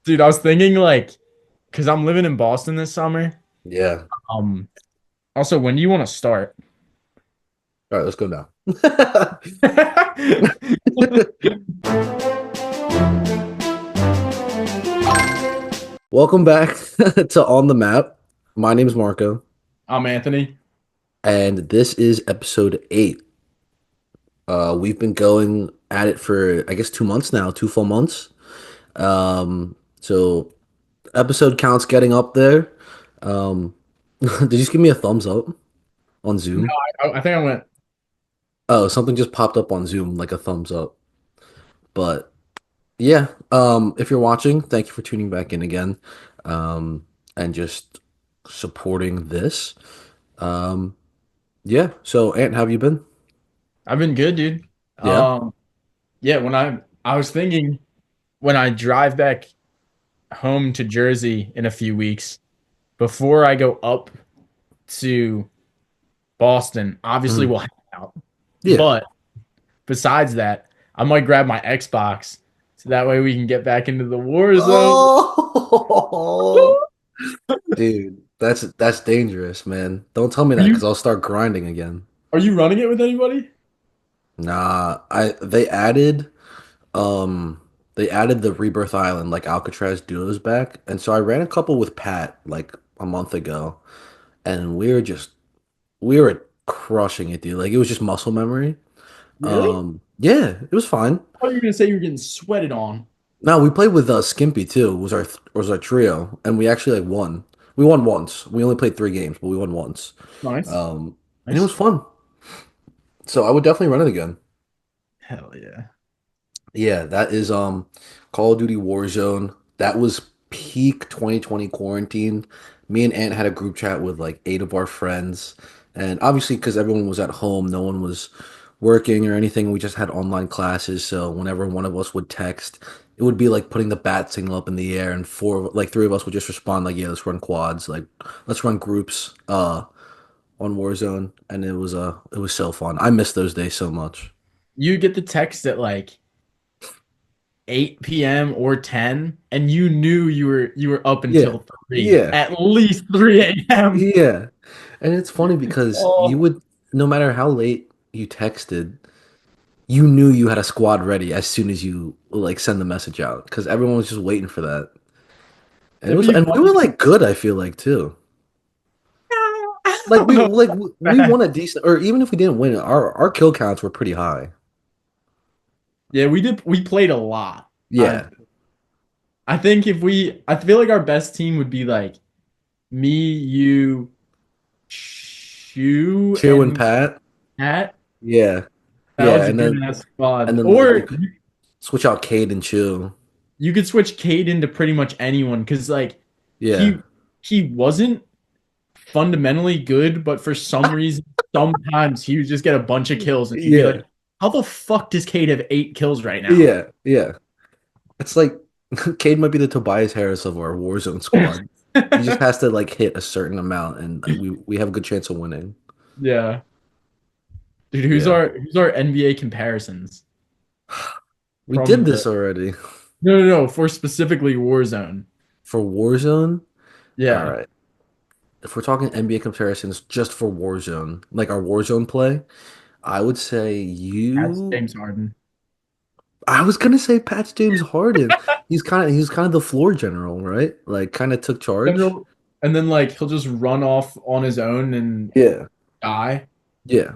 Dude, I was thinking like, because I'm living in Boston this summer. Yeah. Um, Also, when do you want to start? All right, let's go now. Welcome back to On the Map. My name is Marco, I'm Anthony. and this is episode 8. We've been going at it for, I guess, 2 months now, 2 full months. So episode count's getting up there. Did you just give me a thumbs up on No, Zoom? I think I went. Oh, something just popped up on Zoom, like a thumbs up. But yeah, if you're watching, thank you for tuning back in again, and just supporting this. Um, yeah. So, Ant, how have you been? I've been good, dude. Yeah. Um, yeah, when I was thinking when I drive back home to Jersey in a few weeks, before I go up to Boston, obviously Mhm. we'll hang out. Yeah. But besides that, I might grab my Xbox so that way we can get back into the war zone. Oh, dude, that's dangerous, man. Don't tell me Are that because you I'll start grinding again. are you running it with anybody? Nah, I um they added the Rebirth Island like Alcatraz duos back, and so I ran a couple with Pat like a month ago, and we were crushing it, dude. Like it was just muscle memory. Really? Yeah, it was fine. I thought you were gonna say you were getting sweated on. No, we played with Skimpy too. Was our trio, and we actually like won. We won once. We only played 3 games, but we won once. Nice. And it was Nice. fun. So I would definitely run it again. Hell yeah. Yeah, that is Call of Duty Warzone. That was peak 2020 quarantine. Me and Ant had a group chat with like 8 of our friends. And obviously because everyone was at home, no one was working or anything. We just had online classes, so whenever one of us would text, it would be like putting the bat signal up in the air and 3 of us would just respond like, "Yeah, let's run quads, like let's run groups on Warzone." And it was so fun. I miss those days so much. You get the text at like 8 p.m. or 10, and you knew you were up Yeah. until 3, Yeah. at least 3 a.m. Yeah. And it's funny because you Oh, would, no matter how late you texted, you knew you had a squad ready as soon as you like send the message out because everyone was just waiting for that. And it'd be and we funny. were like good, I feel like too. I Like don't know. we won a decent, or even if we didn't win, our kill counts were pretty high. Yeah, we did. We played a lot. I Yeah. I think I feel like our best team would be like me, you, Shu, Chew and and Pat. Pat. Yeah. That Yeah. was a good ass And squad. then like you Or could switch out Cade and Chew. you could switch Cade into pretty much anyone because like Yeah. he he wasn't fundamentally good, but for some reason, sometimes he would just get a bunch of kills, and you'd be Yeah. like, "How the fuck does Cade have 8 kills right now?" Yeah. Yeah. It's like Cade might be the Tobias Harris of our Warzone squad. He just has to like hit a certain amount, and like, we have a good chance of winning. Yeah, dude, Yeah, who's our NBA comparisons we did from the? this already No, for specifically Warzone. for Warzone. All Yeah, right, if we're talking NBA comparisons just for Warzone, like our Warzone play, I would say that's you. James Harden. I was gonna say Patch James Harden. He's kind of the floor general, right? Like kind of took charge. And then like he'll just run off on his own and Yeah, die. yeah.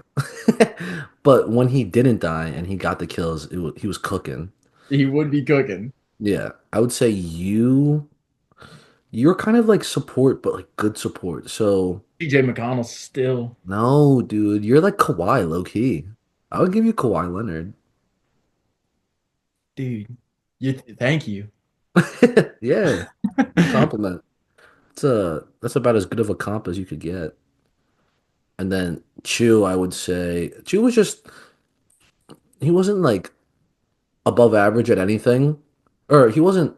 But when he didn't die and he got the kills, he was cooking. He would be cooking. Yeah, I would say you're kind of like support, but like good support. So TJ McConnell still, no, dude, you're like Kawhi, low key. I would give you Kawhi Leonard. dude. Thank you. Yeah, good compliment. That's about as good of a comp as you could get. And then Chew, I would say Chew was just he wasn't like above average at anything, or he wasn't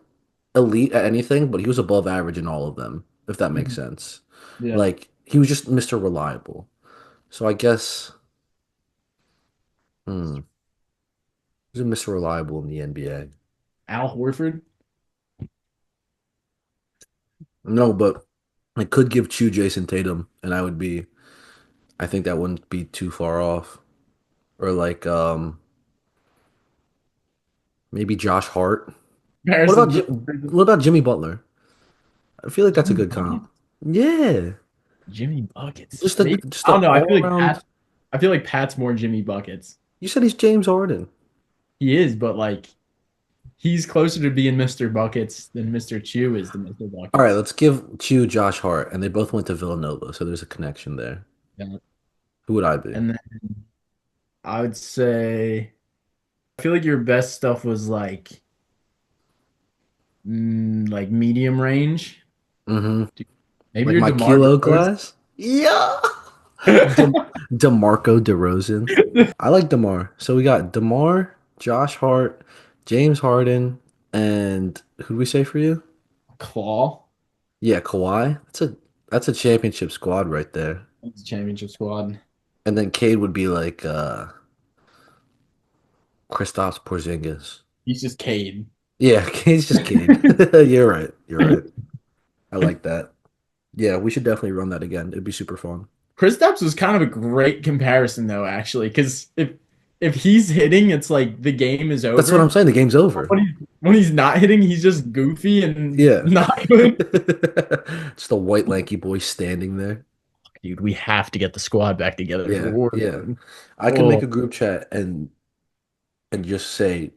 elite at anything, but he was above average in all of them, if that makes Mhm. sense. Yeah. Like he was just Mr. Reliable. So I guess. Hmm. He's a Mr. Reliable in the NBA. Al Horford. No, but I could give Chew Jason Tatum, and I think that wouldn't be too far off. Or like maybe Josh Hart. What about Comparison to What about Jimmy Butler? I feel like that's a Jimmy good comp. Buckets. Yeah, Jimmy Buckets. just Maybe just I a don't know. I all feel like around. Pat. I feel like Pat's more Jimmy Buckets. You said he's James Harden. He is, but like he's closer to being Mr. Buckets than Mr. Chew is to Mr. All right, Buckets. let's give Chew Josh Hart, and they both went to Villanova, so there's a connection there. Yeah. Who would I be? And then I would say I feel like your best stuff was like medium range. Mm-hmm. Maybe Like you're my DeMar kilo DeRozan. glass? Yeah. De DeMarco DeRozan. I like DeMar. So we got DeMar, Josh Hart, James Harden, and who do we say for you? Claw. Yeah, Kawhi. That's a championship squad right there. That's the championship squad. And then Cade would be like Kristaps Porzingis. He's just Cade. Yeah, Cade's just Cade. You're right. You're right. I like that. Yeah, we should definitely run that again. It'd be super fun. Kristaps was kind of a great comparison though, actually, because if he's hitting, it's like the game is That's what I'm over. saying. The game's over. When he's not hitting, he's just goofy and Yeah. not good. Just a white lanky boy standing there. Dude, we have to get the squad back together for Yeah, yeah. Warzone. I could make Oh, a group chat and just say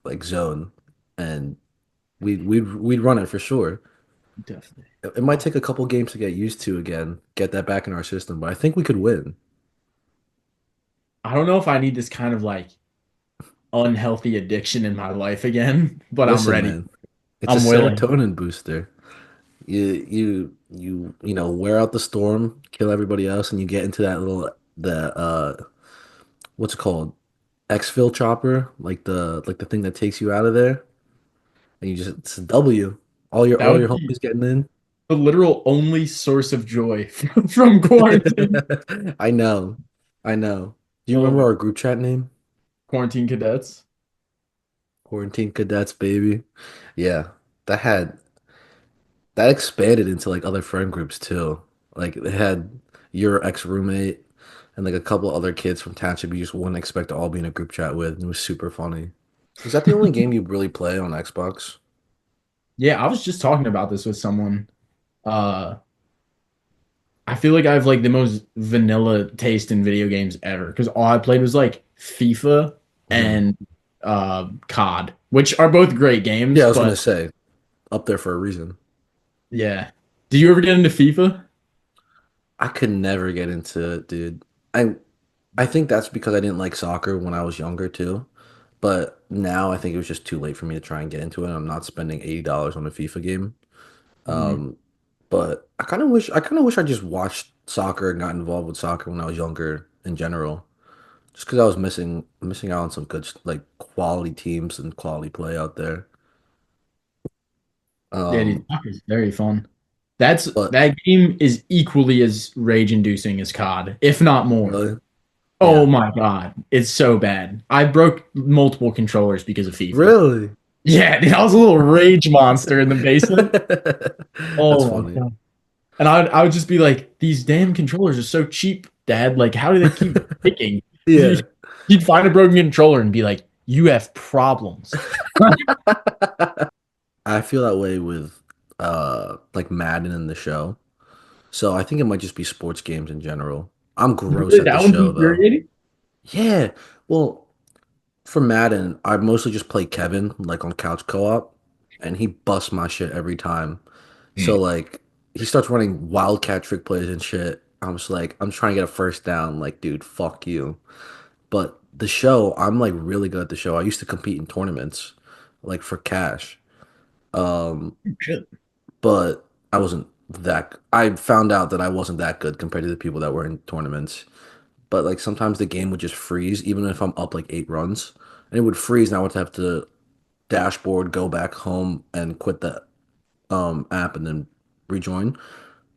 like zone and we'd run it for sure. definitely. It might Oh, take a couple games to get used to again, get that back in our system, but I think we could win. I don't know if I need this kind of like unhealthy addiction in my life again, but I'm Listen, ready. man, it's a I'm willing. serotonin booster. You wear out the storm, kill everybody else, and you get into that little the what's it called? Exfil chopper, like the thing that takes you out of there, and you just it's a W. That All would your be homies getting in. the literal only source of joy from quarantine. I know. I know. Do you Oh remember my our group chat name? quarantine cadets. Quarantine Cadets, baby. Yeah. That had that expanded into like other friend groups too. Like it had your ex-roommate and like a couple other kids from Township you just wouldn't expect to all be in a group chat with. And it was super funny. Is that the only game you really play on Xbox? Yeah, I was just talking about this with someone. Uh, I feel like I have like the most vanilla taste in video games ever because all I played was like FIFA Mhm. and COD, which are both great Yeah, games, I was gonna but say up there for a reason. yeah. Did you ever get into FIFA? I could never get into it, dude. I I think that's because I didn't like soccer when I was younger too. But now I think it was just too late for me to try and get into it. I'm not spending $80 on a FIFA game. Mhm. Um, but I kind of wish I just watched soccer and got involved with soccer when I was younger in general. Just because I was missing out on some good like quality teams and quality play out there. Yeah, dude, Um, soccer is very fun. That's but that game is equally as rage-inducing as COD, if not more. really, Oh yeah, my God, it's so bad. I broke multiple controllers because of FIFA. really, Yeah, dude, I was a little rage monster in the basement. that's Oh my funny. God. And I would just be like, these damn controllers are so cheap, Dad. Like, how do they keep breaking? Yeah. He'd find a broken controller and be like, you have problems. I feel that way with like Madden in the show. So I think it might just be sports games in general. I'm gross Really, at the that one's show though. infuriating. Yeah. Well, for Madden, I mostly just play Kevin like on couch co-op and he busts my shit every time. So Mm. like he starts running wildcat trick plays and shit. I'm just like I'm trying to get a first down like dude, fuck you. But the show, I'm like really good at the show. I used to compete in tournaments like for cash. Um Shit. but I wasn't that. I found out that I wasn't that good compared to the people that were in tournaments. But like sometimes the game would just freeze, even if I'm up like 8 runs, and it would freeze, and I would have to dashboard, go back home, and quit the app, and then rejoin.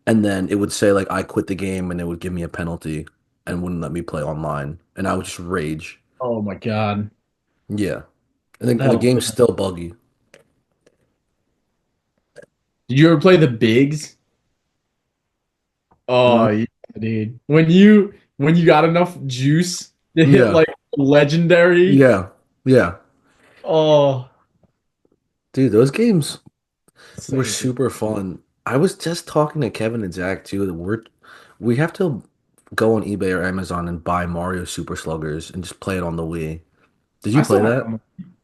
And then it would say like I quit the game, and it would give me a penalty and wouldn't let me play online, and I would just rage. Oh my God. Yeah, and then the That game's still buggy. Did you ever play the bigs? Mm, Oh yeah, dude. When you got enough juice to hit yeah, like legendary. yeah, yeah. Oh, Dude, those games were so good. super fun. I was just talking to Kevin and Zach too. That we have to go on eBay or Amazon and buy Mario Super Sluggers and just play it on the Wii. Did you I play still have that? them.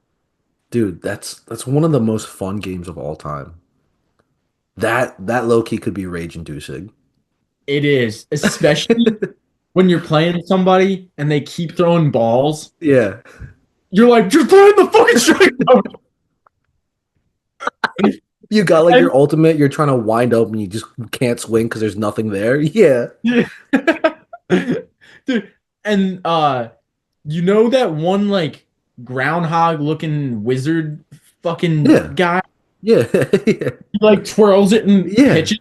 Dude, that's one of the most fun games of all time. That low key could be rage inducing. It is, especially when you're playing somebody and they keep throwing balls. Yeah. You're like, you're playing the fucking strike zone. You got like And your ultimate, you're trying to wind up and you just can't swing because there's nothing there. Yeah. yeah. Dude, and you know that one like groundhog looking wizard fucking Yeah. guy? Yeah. Yeah. He like twirls it and Yeah. pitches,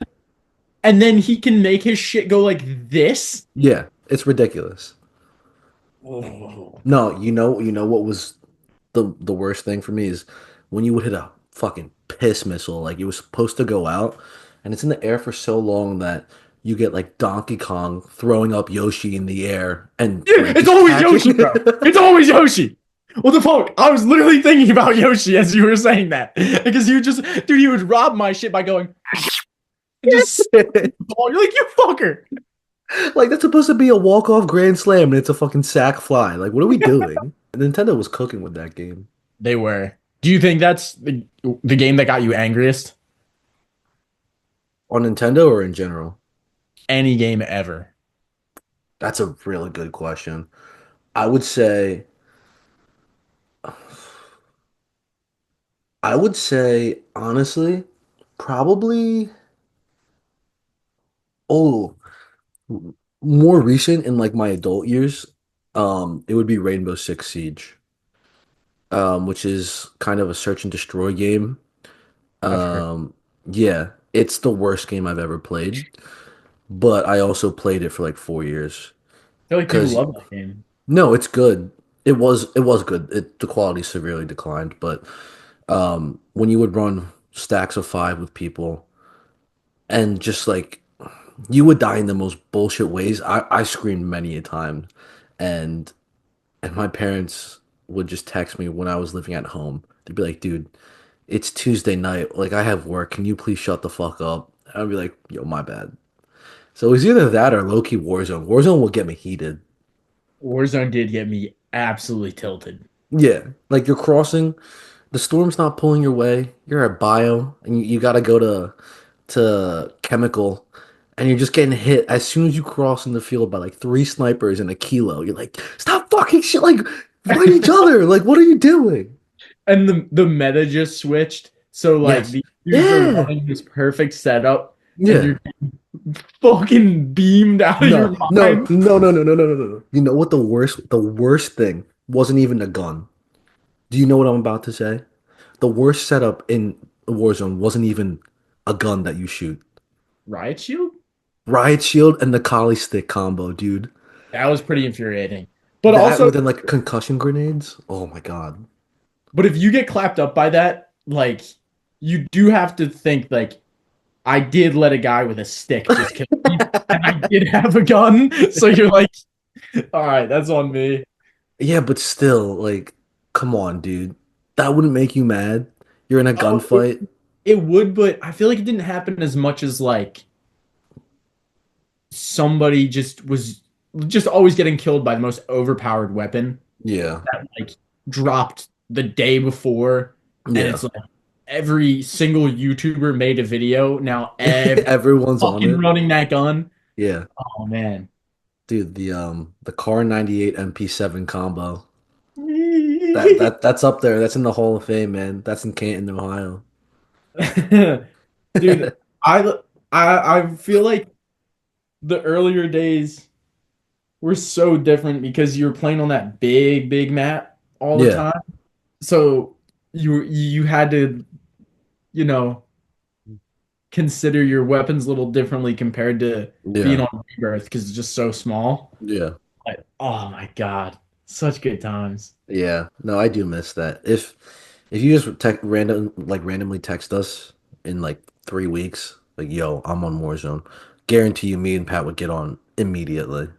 and then he can make his shit go like this. Yeah. It's ridiculous. Oh. No, you know what was the worst thing for me is when you would hit a fucking piss missile, like it was supposed to go out, and it's in the air for so long that you get like Donkey Kong throwing up Yoshi in the air and Yeah, like it's just always catching. Yoshi, bro. It's always Yoshi. What the fuck? I was literally thinking about Yoshi as you were saying that. Because you just, dude, he would rob my shit by going and just ball. You're like, you fucker. Like that's supposed to be a walk-off grand slam and it's a fucking sack fly. Like what are we doing? Nintendo was cooking with that game. They were. Do you think that's the game that got you angriest? On Nintendo or in general? Any game ever. That's a really good question. I would say I would say honestly, probably oh more recent in like my adult years, it would be Rainbow Six Siege, which is kind of a search and destroy game. I've heard. Um, yeah, it's the worst game I've ever played, but I also played it for like 4 years. I feel like people Cause love that game. no, it's good. It was good. The quality severely declined, but when you would run stacks of five with people and just like you would die in the most bullshit ways. I screamed many a time, and my parents would just text me when I was living at home. They'd be like, "Dude, it's Tuesday night. Like I have work. Can you please shut the fuck up?" I'd be like, "Yo, my bad." So it's either that or low key Warzone. Warzone will get me heated. Warzone did get me absolutely tilted. Yeah, like you're crossing. The storm's not pulling your way. You're at bio, and you got to go to chemical, and you're just getting hit as soon as you cross in the field by like three snipers and a kilo. You're like, stop fucking shit! Like, fight each other! Like, what are you doing? And the meta just switched. So like Yes, the dudes are yeah, running this perfect setup and yeah. you're fucking beamed out of your No, no, mind. no, no, no, no, no, no, no. You know what the worst thing wasn't even a gun. Do you know what I'm about to say? The worst setup in Warzone wasn't even a gun that you shoot. Riot Shield? Riot Shield and the Kali stick combo, dude. That was pretty infuriating. But That also, within like concussion grenades. Oh my God. but if you get clapped up by that, like you do have to think like I did let a guy with a stick just kill me, and I did have a gun. So you're like, all right, that's on me. Yeah, but still, like, come on, dude. That wouldn't make you mad. You're in a Oh, it, gunfight. it would, but I feel like it didn't happen as much as like somebody just was just always getting killed by the most overpowered weapon Yeah. that like dropped the day before, and Yeah. it's like every single YouTuber made a video now. Every Everyone's on fucking it. running that gun. Yeah. Oh man. Dude, the Car 98 MP7 combo. That's up there. That's in the Hall of Fame, man. That's in Canton, Ohio. Dude, I I feel like the earlier days were so different because you were playing on that big map all the Yeah. time. So you had to, you know, consider your weapons a little differently compared to being Yeah. on Rebirth because it's just so small. Yeah. Like, oh my God, such good times. Yeah. No, I do miss that. If you just randomly text us in like 3 weeks. Like, yo, I'm on Warzone. Guarantee you, me and Pat would get on immediately.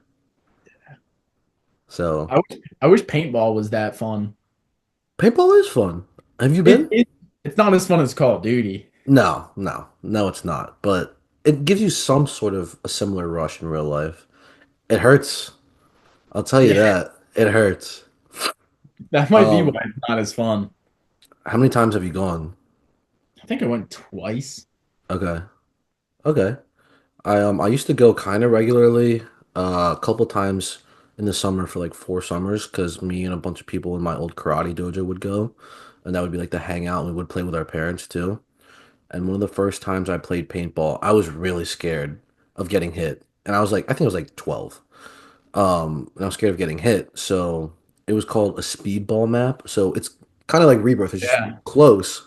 So, I wish paintball was that fun. paintball is fun. Have you It, been? it it's not as fun as Call of Duty. No, no, no, it's not. But it gives you some sort of a similar rush in real life. It hurts. I'll tell you Yeah, that. It hurts. that might be why Um, it's not as fun. how many times have you gone? I think I went twice. Okay. Okay. I used to go kind of regularly, a couple times in the summer for like 4 summers, because me and a bunch of people in my old karate dojo would go, and that would be like the hangout. And we would play with our parents too. And one of the first times I played paintball, I was really scared of getting hit, and I was like, I think I was like 12. And I was scared of getting hit, so it was called a speedball map. So it's kind of like Rebirth, it's just Yeah. close.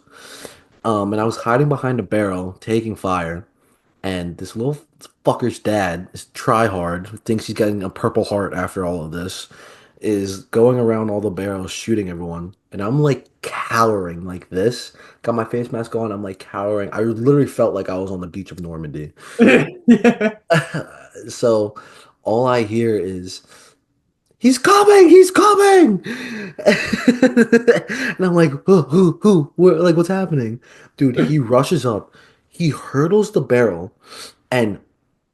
And I was hiding behind a barrel, taking fire, and this little fucker's dad is try hard, who thinks he's getting a purple heart after all of this, is going around all the barrels shooting everyone. And I'm like cowering like this. Got my face mask on, I'm like cowering. I literally felt like I was on the beach of Normandy. Yeah. So all I hear is he's coming! He's coming! And I'm like, who? Like, what's happening? Dude, he rushes up. He hurdles the barrel and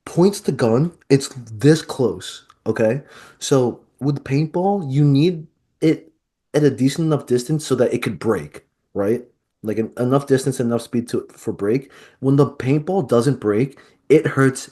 points the gun. It's this close, okay? So with paintball, you need it at a decent enough distance so that it could break, right? Like enough distance, enough speed to for break. When the paintball doesn't break, it hurts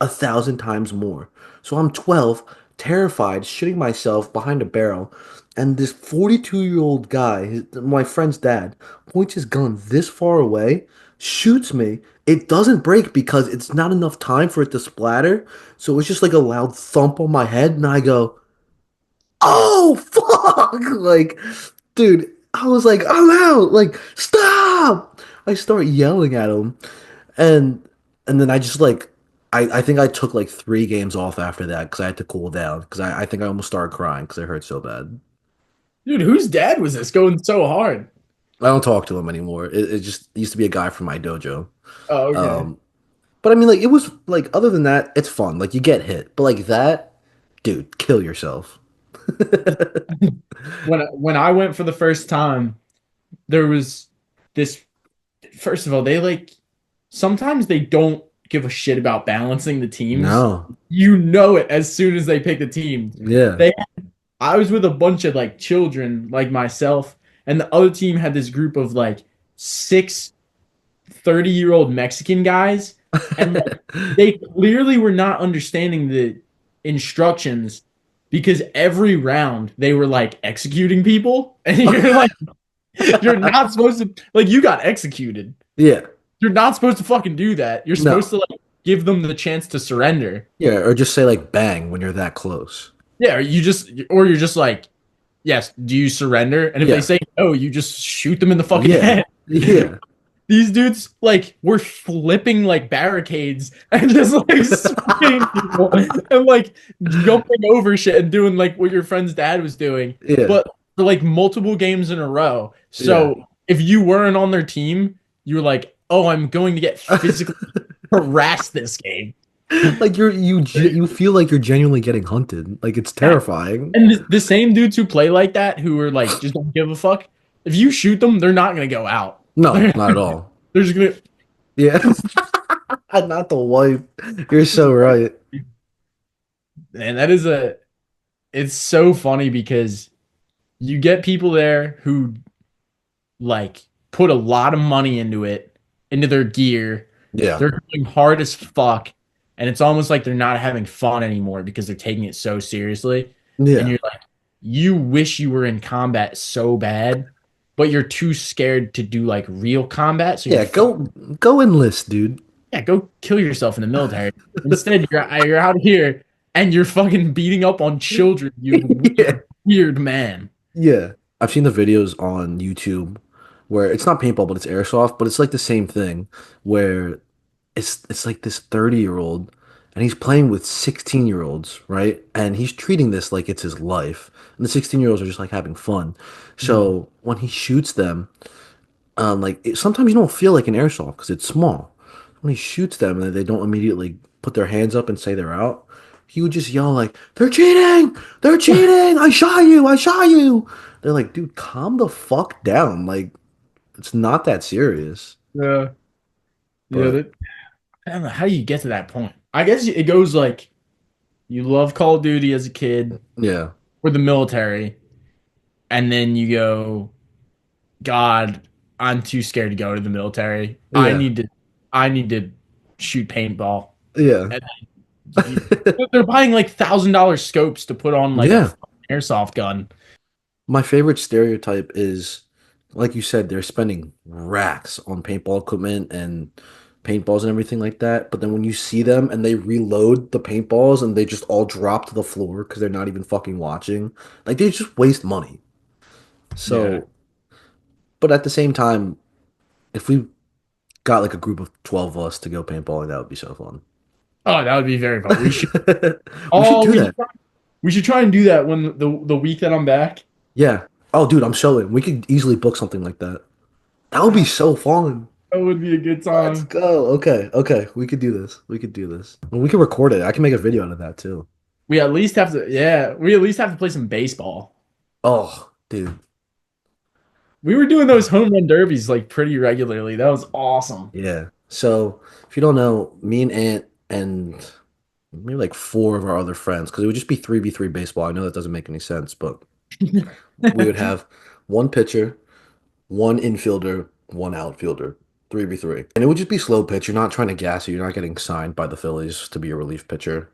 1,000 times more. So I'm 12, terrified, shitting myself behind a barrel, and this 42-year-old guy, my friend's dad, points his gun this far away, shoots me. It doesn't break because it's not enough time for it to splatter. So it's just like a loud thump on my head, and I go, "Oh fuck!" Like, dude, I was like, "I'm out!" Like, stop! I start yelling at him, and then I just like, I think I took like 3 games off after that because I had to cool down because I think I almost started crying because it hurt so bad. Dude, whose dad was this going so hard? I don't talk to him anymore. It just used to be a guy from my dojo. Oh, okay. Um, But I mean, like, it was like, other than that, it's fun. Like, you get hit, but like that, dude, kill yourself. When I went for the first time, there was this. First of all, they like sometimes they don't give a shit about balancing the teams. No, You know it as soon as they pick the team. yeah, They I was with a bunch of like children like myself, and the other team had this group of like six 30-year-old Mexican guys, and like they clearly were not understanding the instructions because every round they were like executing people, and you're like, you're not supposed to, like, you got executed. yeah, You're not supposed to fucking do that. You're supposed no, to like give them the chance to surrender. yeah, or just say like bang when you're that close. Yeah, or you're just like, yes, do you surrender? And if they Yeah, say no, you just shoot them in the fucking yeah, head. yeah, These dudes like were flipping like barricades and just like spraying people and like jumping over shit and doing like what your friend's dad was doing, yeah, but for like multiple games in a row. yeah. So if you weren't on their team, you were like, "Oh, I'm going to get physically harassed this game." Like you feel like you're genuinely getting hunted. Like it's Yeah. terrifying. And the same dudes who play like that, who are like just don't give a fuck. If you shoot them, they're not gonna go out. No, They're, not at all. they're just gonna. Yeah, not the wife. You're so right. And that is a. It's so funny because you get people there who like put a lot of money into it, into their gear. Yeah, They're going hard as fuck, and it's almost like they're not having fun anymore because they're taking it so seriously. And yeah, you're like, you wish you were in combat so bad, but you're too scared to do like real combat. So yeah. Go enlist, dude. yeah, go kill yourself in the military. Instead, you're out here and you're fucking beating up on children. You Yeah. weird man. Yeah. I've seen the videos on YouTube where it's not paintball, but it's airsoft, but it's like the same thing where it's like this 30-year-old and he's playing with 16-year-olds, right? And he's treating this like it's his life. And the 16-year-olds are just like having fun. Mhm. So when he shoots them, sometimes you don't feel like an airsoft because it's small. when he shoots them and they don't immediately put their hands up and say they're out, he would just yell like, "They're cheating! They're cheating! I shot you! I shot you!" They're like, dude, calm the fuck down. Like, it's not that serious. Yeah. Yeah, But that I don't know how you get to that point. I guess it goes like you love Call of Duty as a kid yeah, or the military, and then you go, God, I'm too scared to go to the military. yeah, I need to shoot paintball. yeah, And you, they're buying like $1,000 scopes to put on like a yeah. fucking airsoft gun. My favorite stereotype is, like you said, they're spending racks on paintball equipment and paintballs and everything like that. But then when you see them and they reload the paintballs and they just all drop to the floor because they're not even fucking watching, like they just waste money. Yeah. So, but at the same time, if we got like a group of 12 of us to go paintballing, that would be so fun. Oh, that would be very fun. We should. We should Oh, do that. we should try and do that when the week that I'm back. Yeah. Oh, dude, I'm showing. We could easily book something like that. That would be Ah, so fun. that would be a good Let's time. go. Okay, okay. We could do this. We could do this. And we could record it. I can make a video out of that too. We at least have to, yeah, we at least have to play some baseball. Oh, dude. We were doing those home run derbies like pretty regularly. That was awesome. Yeah. So, if you don't know, me and Ant and maybe like four of our other friends, because it would just be 3v3 baseball. I know that doesn't make any sense, but we would have one pitcher, one infielder, one outfielder, 3v3. And it would just be slow pitch. You're not trying to gas it. You're not getting signed by the Phillies to be a relief pitcher.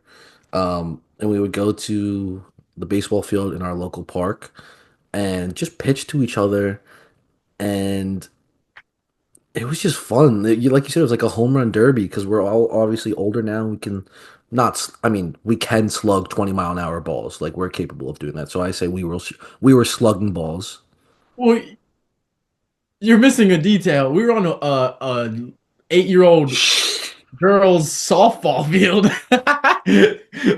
And we would go to the baseball field in our local park and just pitch to each other. And it was just fun. Like you said, it was like a home run derby because we're all obviously older now. We can not, I mean, we can slug 20-mile-an-hour balls. Like we're capable of doing that. So I say we were slugging balls. Well, you're missing a detail. We were on a 8-year-old girls softball field.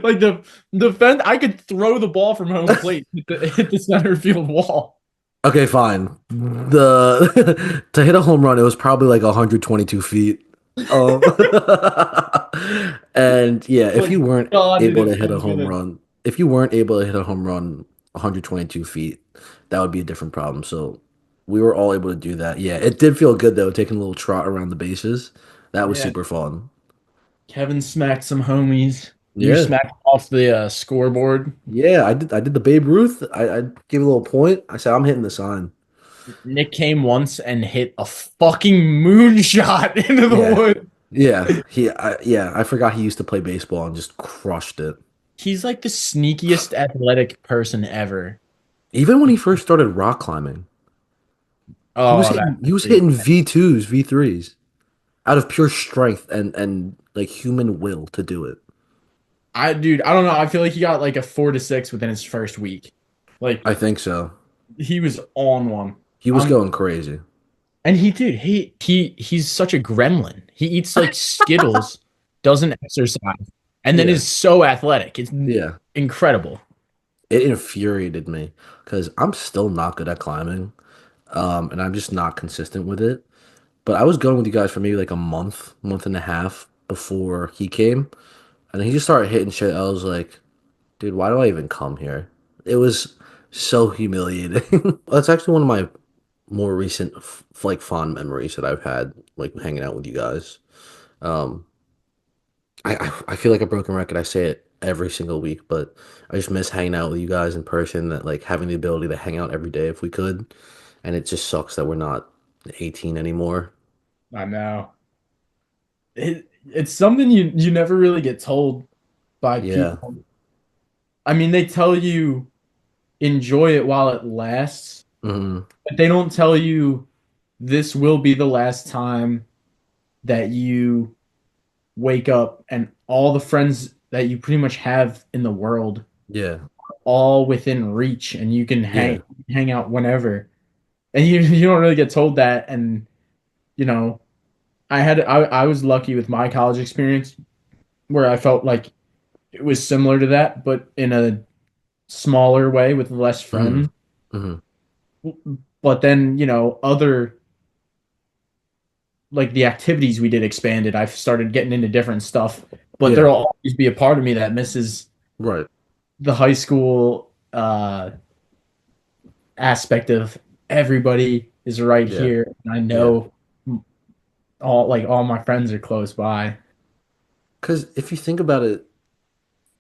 Like the fence, I could throw the ball from home plate, hit the center field wall. Okay, fine. The to hit a home run, it was probably like 122 feet. Um, and yeah, if But you weren't God, did able to it hit feel a home good. run, if you weren't able to hit a home run 122 feet, that would be a different problem. So we were all able to do that. Yeah, it did feel good though, taking a little trot around the bases. That was Yeah. super fun. Kevin smacked some homies. You Yeah. smacked off the scoreboard. Yeah, I did the Babe Ruth. I gave a little point. I said I'm hitting the sign. Nick came once and hit a fucking moonshot into the Yeah. wood. Yeah. I forgot he used to play baseball and just crushed it. He's like the sneakiest athletic person ever. Even when he first started rock climbing, he was Oh, hitting he that's was crazy. hitting V2s, V3s out of pure strength and like human will to do it. Dude, I don't know. I feel like he got like a 4 to 6 within his first week. Like I think so. he was on one. He was Um, going crazy. and he's such a gremlin. He eats like Skittles, doesn't exercise, and then Yeah. is so athletic. It's Yeah. incredible. It infuriated me because I'm still not good at climbing. And I'm just not consistent with it. But I was going with you guys for maybe like a month and a half before he came. And then he just started hitting shit. I was like, dude, why do I even come here? It was so humiliating. That's actually one of my more recent like fond memories that I've had like hanging out with you guys. Um, I feel like a broken record. I say it every single week, but I just miss hanging out with you guys in person. That like having the ability to hang out every day if we could, and it just sucks that we're not 18 anymore. I know. It's something you never really get told by Yeah. people. I mean, they tell you enjoy it while it lasts, Hmm. but they don't tell you this will be the last time that you wake up and all the friends that you pretty much have in the world Yeah. all within reach and you can Yeah. hang out whenever. And you don't really get told that. And you know, I was lucky with my college experience where I felt like it was similar to that, but in a smaller way with less Hmm. friends. Hmm. But then, other like the activities we did expanded. I've started getting into different stuff, but Yeah, there'll always be a part of me that misses right. the high school aspect of everybody is right Yeah, here, and I yeah. know all my friends are close by. Because if you think about it,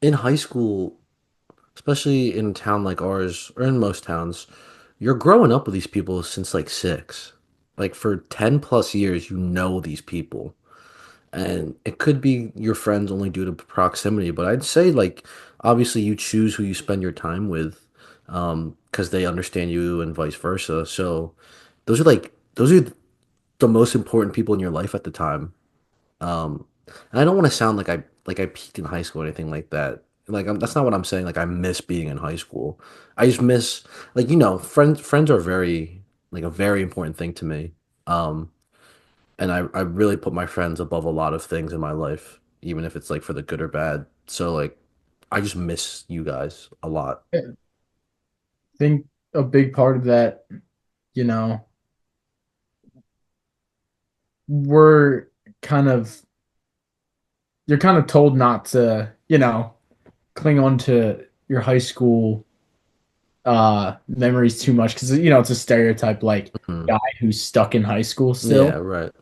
in high school, especially in a town like ours, or in most towns, you're growing up with these people since like six. Like for 10 plus years, you know these people. And it could be your friends only due to proximity, but I'd say like obviously you choose who you spend your time with, because they understand you and vice versa. So those are the most important people in your life at the time. And I don't want to sound like I peaked in high school or anything like that. That's not what I'm saying. Like I miss being in high school. I just miss like friends are very like a very important thing to me. Um, and I really put my friends above a lot of things in my life, even if it's like for the good or bad. So like I just miss you guys a lot. I think a big part of that, you know, we're kind of you're kind of told not to, cling on to your high school memories too much because it's a stereotype like Mhm. guy who's stuck in high school Yeah, still. right.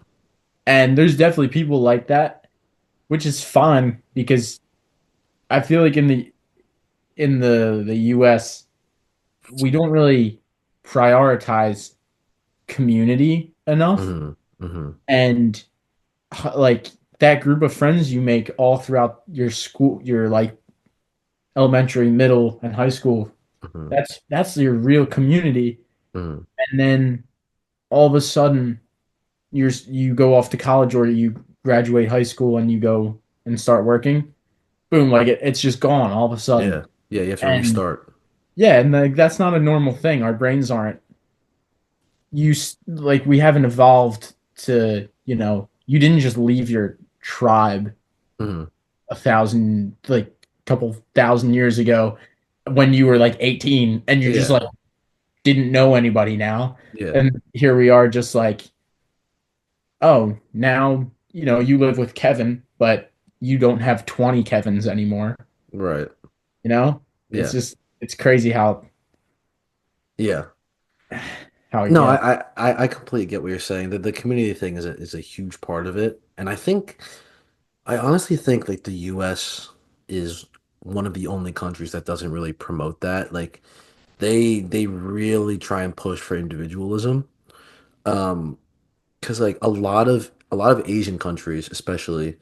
And there's definitely people like that, which is fun because I feel like in the US we don't really prioritize community enough. Hmm. Hmm. And like that group of friends you make all throughout your school, your like elementary, middle, and high school, Hmm. that's your real community. Hmm. And then all of a sudden you go off to college or you graduate high school and you go and start working. Boom, like it's just gone all of a sudden. Yeah. Yeah, you have to And restart. yeah, and like that's not a normal thing. Our brains aren't like we haven't evolved to, you didn't just leave your tribe Hmm. a thousand, like couple thousand years ago when you were like 18 and you just Yeah. like didn't know anybody now. Yeah. And here we are just like, oh, now, you live with Kevin, but you don't have 20 Kevins anymore, Right. you know? It's Yeah. just it's crazy Yeah. how it No, gets. I completely get what you're saying. The community thing is a huge part of it. And I honestly think like the US is one of the only countries that doesn't really promote that. Like they really try and push for individualism. Um, because like a lot of Asian countries, especially,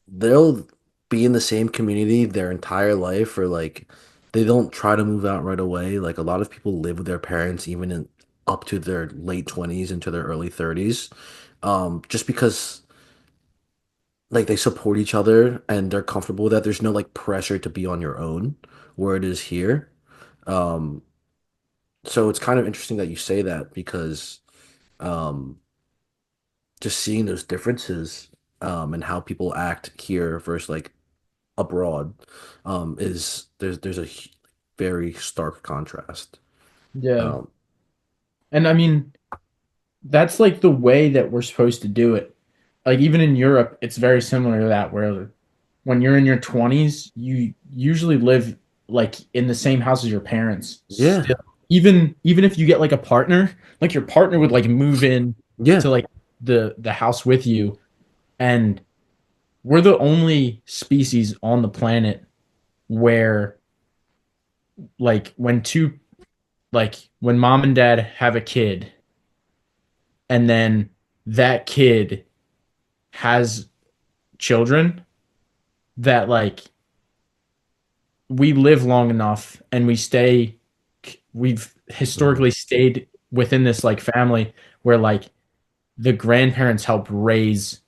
they'll be in the same community their entire life, or like they don't try to move out right away. Like a lot of people live with their parents even in up to their late 20s into their early 30s. Just because like they support each other and they're comfortable with that. There's no like pressure to be on your own where it is here. Um, so it's kind of interesting that you say that because um just seeing those differences and how people act here versus like abroad is there's a very stark contrast. Yeah. Um, And I mean, that's like the way that we're supposed to do it. Like even in Europe, it's very similar to that where when you're in your 20s, you usually live like in the same house as your parents yeah, still. Even if you get like a partner, like your partner would like move in yeah, to like the house with you, and we're the only species on the planet where when mom and dad have a kid and then that kid has children, that like we live long enough and we've mhm, historically stayed within this like family where like the grandparents help raise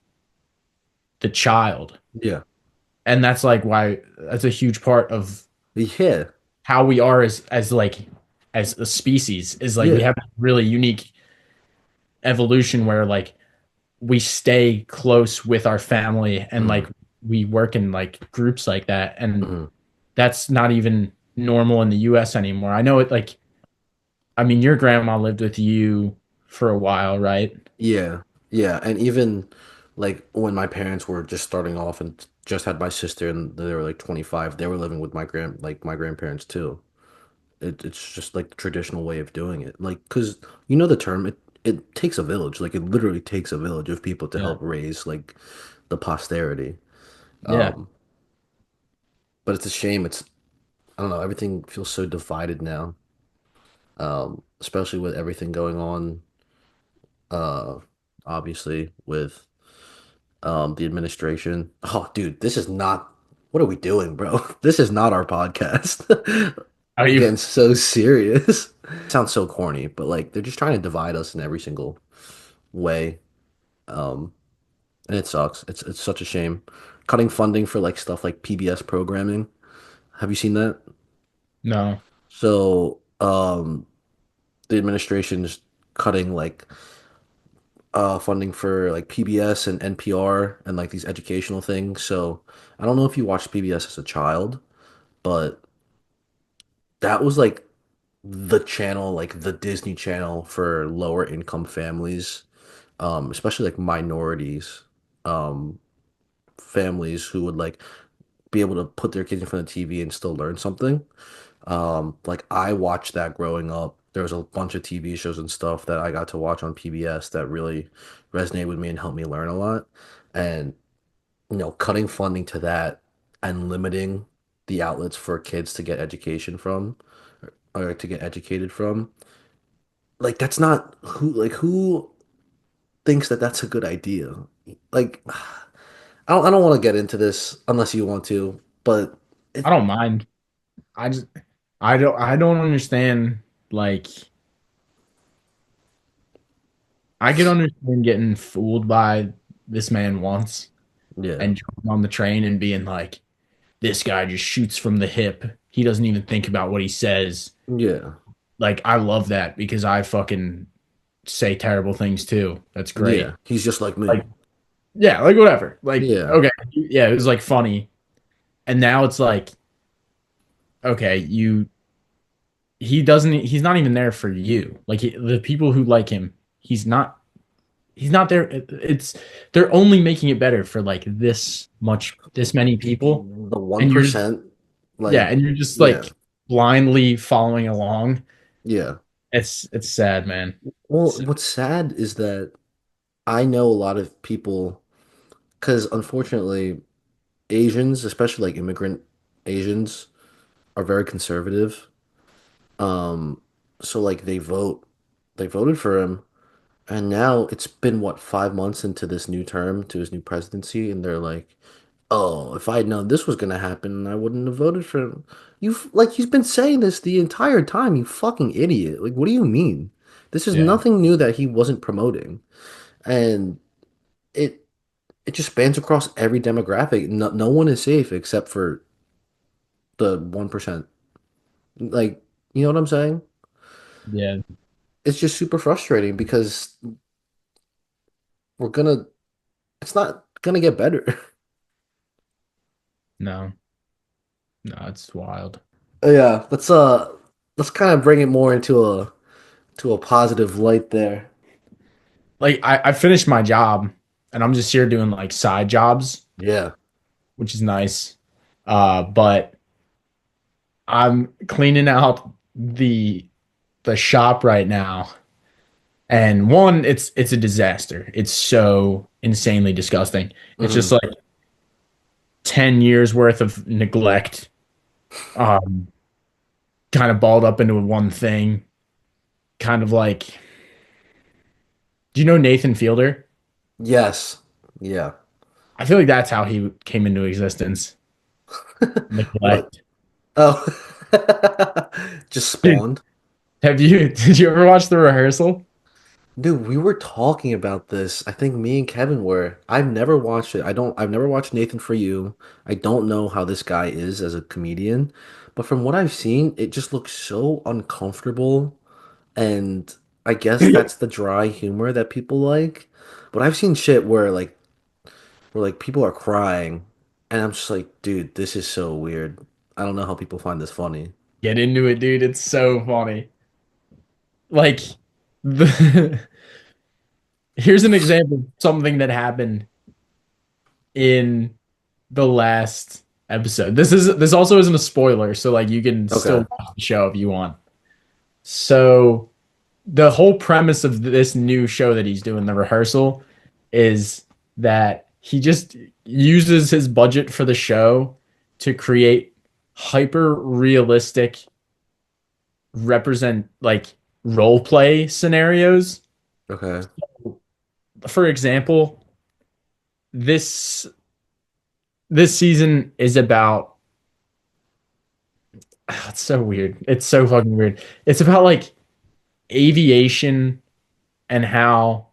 the child. yeah, And that's like why that's a huge part of yeah, how we are as a species is like we yeah, have a really unique evolution where like we stay close with our family and mhm, like we work in like groups like that, and mhm, that's not even normal in the US anymore. I know it I mean your grandma lived with you for a while, right? yeah, Yeah, and even like when my parents were just starting off and just had my sister and they were like 25, they were living with my grandparents too. It's just like the traditional way of doing it. Like, cause you know the term, it takes a village. Like it literally takes a village of people to Yeah. help raise like the posterity. Yeah. But it's a shame. I don't know, everything feels so divided now. Especially with everything going on, uh, obviously with the administration. Oh, dude, this is not. What are we doing, bro? This is not our podcast. Are We're you? getting so serious. Sounds so corny, but like they're just trying to divide us in every single way. Um, and it sucks. It's such a shame. Cutting funding for like stuff like PBS programming. Have you seen that? No. So, the administration's cutting like funding for like PBS and NPR and like these educational things. So I don't know if you watched PBS as a child, but that was like the channel, like the Disney Channel for lower income families, especially like minorities, um, families who would like be able to put their kids in front of the TV and still learn something. Like I watched that growing up. There was a bunch of TV shows and stuff that I got to watch on PBS that really resonated with me and helped me learn a lot. And cutting funding to that and limiting the outlets for kids to get education from or to get educated from, like that's not who thinks that that's a good idea. Like I don't want to get into this unless you want to, but I it don't mind. I just I don't understand like I could understand getting fooled by this man once yeah. and jumping on the train and being like, this guy just shoots from the hip. He doesn't even think about what he says. Yeah. Like I love that because I fucking say terrible things too. That's Yeah. great. He's just like me. Like yeah, like whatever. Like Yeah. okay, yeah, it was like funny. And now it's like okay, he's not even there for you. Like the people who like him, he's not there. It's they're only making it better for like this many people, The and you're 1%, yeah, like, and you're just yeah. like blindly following along. Yeah. It's sad, man. Well, So, what's sad is that I know a lot of people, because unfortunately, Asians, especially like immigrant Asians, are very conservative. Um, so like they voted for him, and now it's been what 5 months into this new term to his new presidency, and they're like, "Oh, if I had known this was gonna happen, I wouldn't have voted for him." Like he's been saying this the entire time, you fucking idiot. Like, what do you mean? This is yeah, nothing new that he wasn't promoting, and it it just spans across every demographic. No one is safe except for the 1%. Like, you know what I'm saying? yeah, It's just super frustrating because we're gonna, it's not gonna get better. no, no, it's wild. Yeah, let's kind of bring it more into a positive light there. Like I finished my job, and I'm just here doing like side jobs, Yeah. which is nice. But I'm cleaning out the shop right now. And one, it's a disaster. It's so insanely disgusting. It's just Hmm. like 10 years worth of neglect, um, kind of balled up into one thing. Kind of like, do you know Nathan Fielder? Yes. Yeah. I feel like that's how he came into existence. What? Neglect. Oh, just Dude, spawned. did you ever watch the rehearsal? Dude, we were talking about this. I think me and Kevin were. I've never watched it. I've never watched Nathan For You. I don't know how this guy is as a comedian, but from what I've seen, it just looks so uncomfortable. And I guess that's the dry humor that people like. But I've seen shit where like people are crying, and I'm just like, dude, this is so weird. I don't know how people find this funny. Get into it, dude. It's so funny. Like the here's an example of something that happened in the last episode. This also isn't a spoiler, so like you can Okay. still watch the show if you want. So the whole premise of this new show that he's doing, the rehearsal, is that he just uses his budget for the show to create hyper realistic represent like role play scenarios. Okay. For example, this this season is about it's so weird. It's so fucking weird. It's about like aviation and how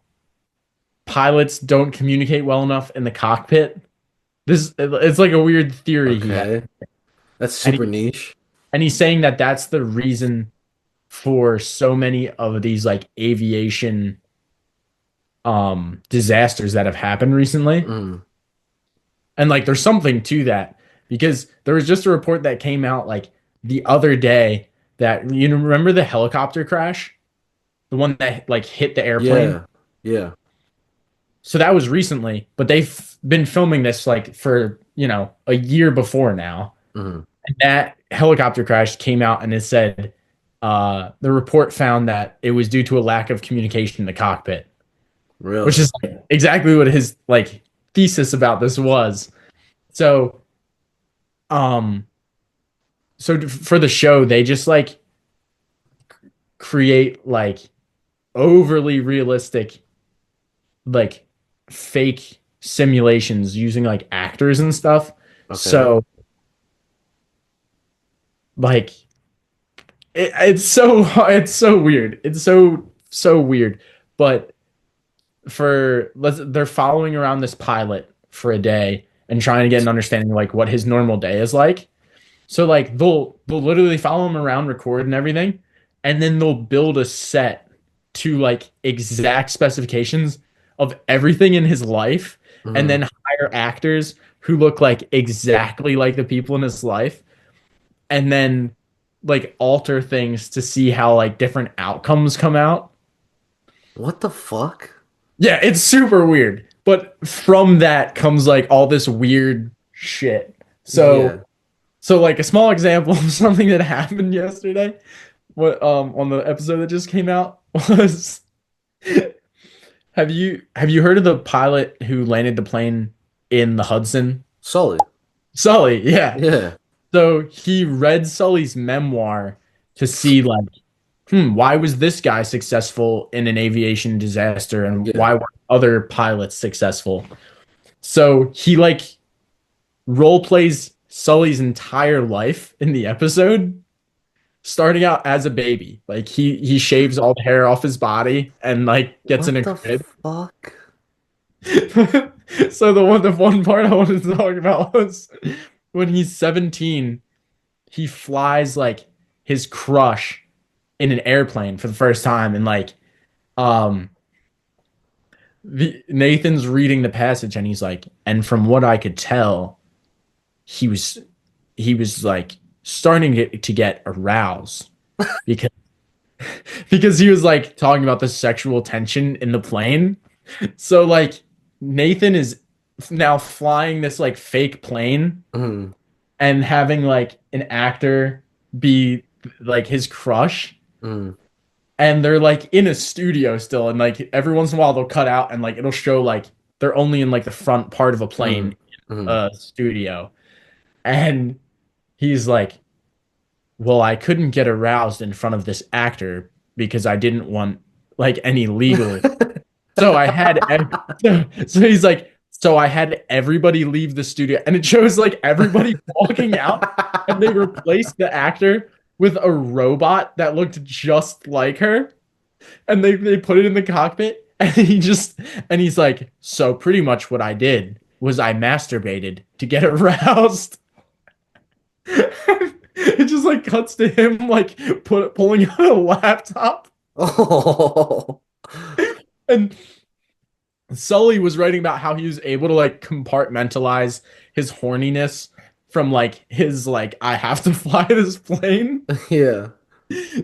pilots don't communicate well enough in the cockpit. This it's like a weird theory he had, Okay. That's and super niche. he's saying that that's the reason for so many of these like aviation disasters that have happened recently. Mm. And like there's something to that because there was just a report that came out like the other day that you know, remember the helicopter crash, the one that like hit the airplane. Yeah. Yeah. So that was recently, but they've been filming this like for, you know, a year before now. Mm. And that helicopter crash came out and it said the report found that it was due to a lack of communication in the cockpit, which Really? is like, exactly what his like thesis about this was. So, um, for the show, they just like create like overly realistic, like fake simulations using like actors and stuff. Okay. So like it's so weird. It's so weird. But they're following around this pilot for a day and trying to get an understanding of like what his normal day is like. So like they'll literally follow him around, record and everything, and then they'll build a set to like exact specifications of everything in his life, and Mm. then hire actors who look like exactly like the people in his life, and then like alter things to see how like different outcomes come out. What the fuck? Yeah, it's super weird. But from that comes like all this weird shit. Yeah. So like a small example of something that happened yesterday, what on the episode that just came out was have you heard of the pilot who landed the plane in the Hudson? Sully. Sully, yeah. Yeah. So he read Sully's memoir to see like, why was this guy successful in an aviation disaster and Yeah. why were other pilots successful? So he like role plays Sully's entire life in the episode, starting out as a baby. Like he shaves all the hair off his body and like gets in What a the crib. fuck? So the one part I wanted to talk about was when he's 17, he flies like his crush in an airplane for the first time and like um Nathan's reading the passage and he's like, and from what I could tell, he was he was like starting to get aroused because he was like talking about the sexual tension in the plane. So like Nathan is now flying this like fake plane Mm. and having like an actor be like his crush, Mm. and they're like in a studio still, and like every once in a while they'll cut out and like it'll show like they're only in like the front part of a plane Mm. Mm. studio, and he's like, well, I couldn't get aroused in front of this actor because I didn't want like any legal. So I had, so he's like, so I had everybody leave the studio, and it shows like everybody walking out, and they replaced the actor with a robot that looked just like her, and they put it in the cockpit, and he's like, so pretty much what I did was I masturbated to get aroused. It just like cuts to him like pulling out a laptop, Oh. and Sully was writing about how he was able to like compartmentalize his horniness from like his like I have to fly this plane. Yeah.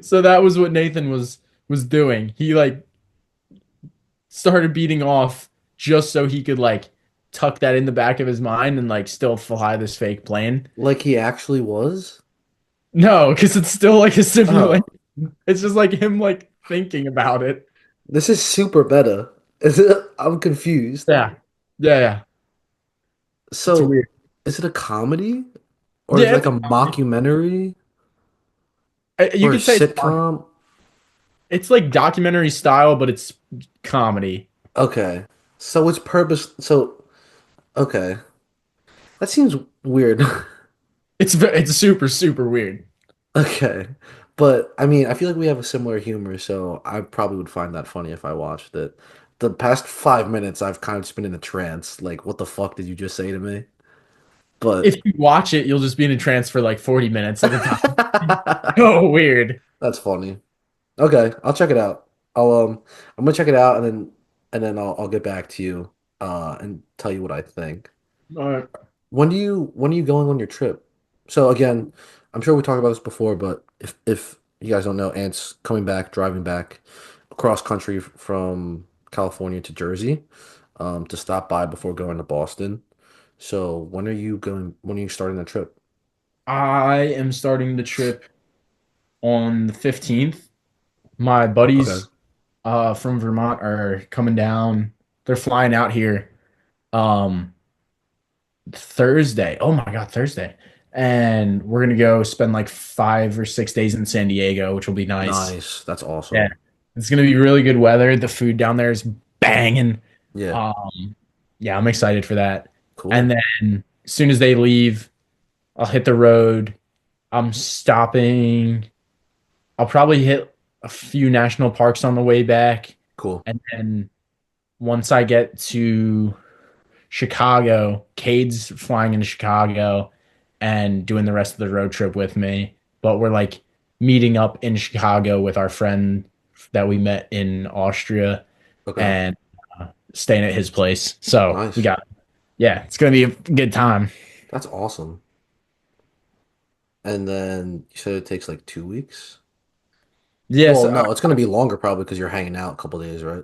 So that was what Nathan was doing. He like started beating off just so he could like tuck that in the back of his mind and like still fly this fake plane. Like he actually was? No, because it's still like a simulation. Oh, It's just like him like thinking about it. this is super meta. Is it? I'm confused. Yeah. Yeah, yeah. It's So, weird. is it a comedy or is it Yeah, like it's a a comedy. mockumentary You or a could say sitcom? it's like documentary style, but it's comedy. Okay. So it's purpose. So, okay. That seems weird. It's super super weird. Okay. But I mean, I feel like we have a similar humor, so I probably would find that funny if I watched it. The past 5 minutes, I've kind of just been in a trance. Like, what the fuck did you just say to me? If But you watch it, you'll just be in a trance for like 40 minutes at a time. So weird. that's funny. Okay, I'll check it out. I'm gonna check it out and then I'll get back to you and tell you what I think. All right. When are you going on your trip? So again, I'm sure we talked about this before, but if you guys don't know, Ant's coming back, driving back across country from California to Jersey, to stop by before going to Boston. So when are you going? When are you starting the trip? I am starting the trip on the 15th. My Okay, buddies from Vermont are coming down. They're flying out here um Thursday. Oh my God, Thursday. And we're gonna go spend like 5 or 6 days in San Diego, which will be nice. nice. That's Yeah. awesome. It's gonna be really good weather. The food down there is banging. Yeah, Um, yeah, I'm excited for that. And cool. then as soon as they leave, I'll hit the road. I'm stopping. I'll probably hit a few national parks on the way back. Cool. And then once I get to Chicago, Cade's flying into Chicago and doing the rest of the road trip with me. But we're like meeting up in Chicago with our friend that we met in Austria Okay. and staying at his place. So we Nice. got, yeah, it's going to be a good time. That's awesome. And then you said it takes like 2 weeks? Yes. Well, no, it's gonna be longer probably because you're hanging out a couple days, right?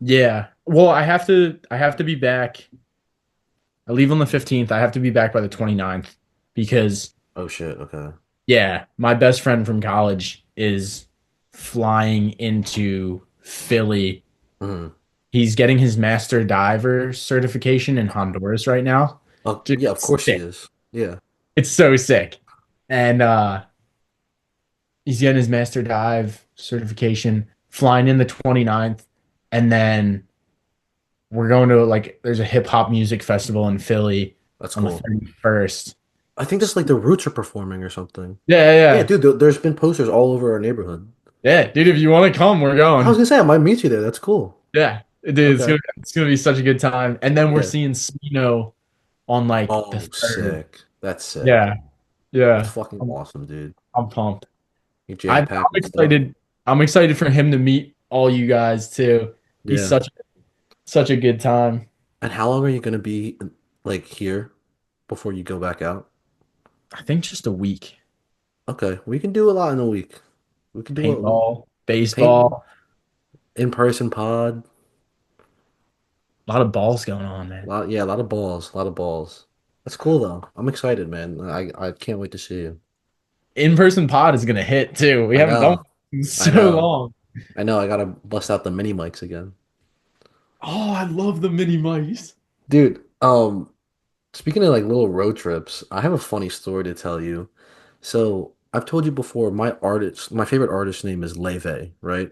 Yeah. Well, I have to be back. I leave on the 15th. I have to be back by the 29th because Oh shit, okay. yeah, my best friend from college is flying into Philly. Mhm. He's getting his master diver certification in Honduras right now. Oh, Dude, yeah, of it's course he sick. is. Yeah. It's so sick. And he's getting his master dive certification, flying in the 29th, and then we're going to like there's a hip hop music festival in Philly That's on the cool. 31st. I think that's like the Roots are performing or something. Yeah, yeah, Yeah, yeah. dude, there's been posters all over our neighborhood. Yeah, dude, if you want to come, we're I was going. gonna say I might meet you there. That's cool. Yeah, dude, Okay. it's gonna be such a good time. And then we're Yeah. seeing Smino on like the Oh, third. sick. That's sick. Yeah, That's yeah. fucking I'm, awesome, dude. I'm pumped. You I'm jam-packed stuff. excited. I'm excited for him to meet all you guys too. He's Yeah. such a good time. And how long are you gonna be like here before you go back out? I think just a week. Okay, we can do a lot in a week. We can do a Paintball, paint baseball, in-person pod. a lot of balls going on, A man. lot, yeah, a lot of balls, a lot of balls. That's cool though. I'm excited, man. I can't wait to see you. In-person pod is gonna hit too. We I haven't done know, one in I so know, long. I know. I gotta bust out the mini mics again, Oh, I love the mini mice. dude. Speaking of like little road trips, I have a funny story to tell you. So I've told you before, my favorite artist name is Leve, right?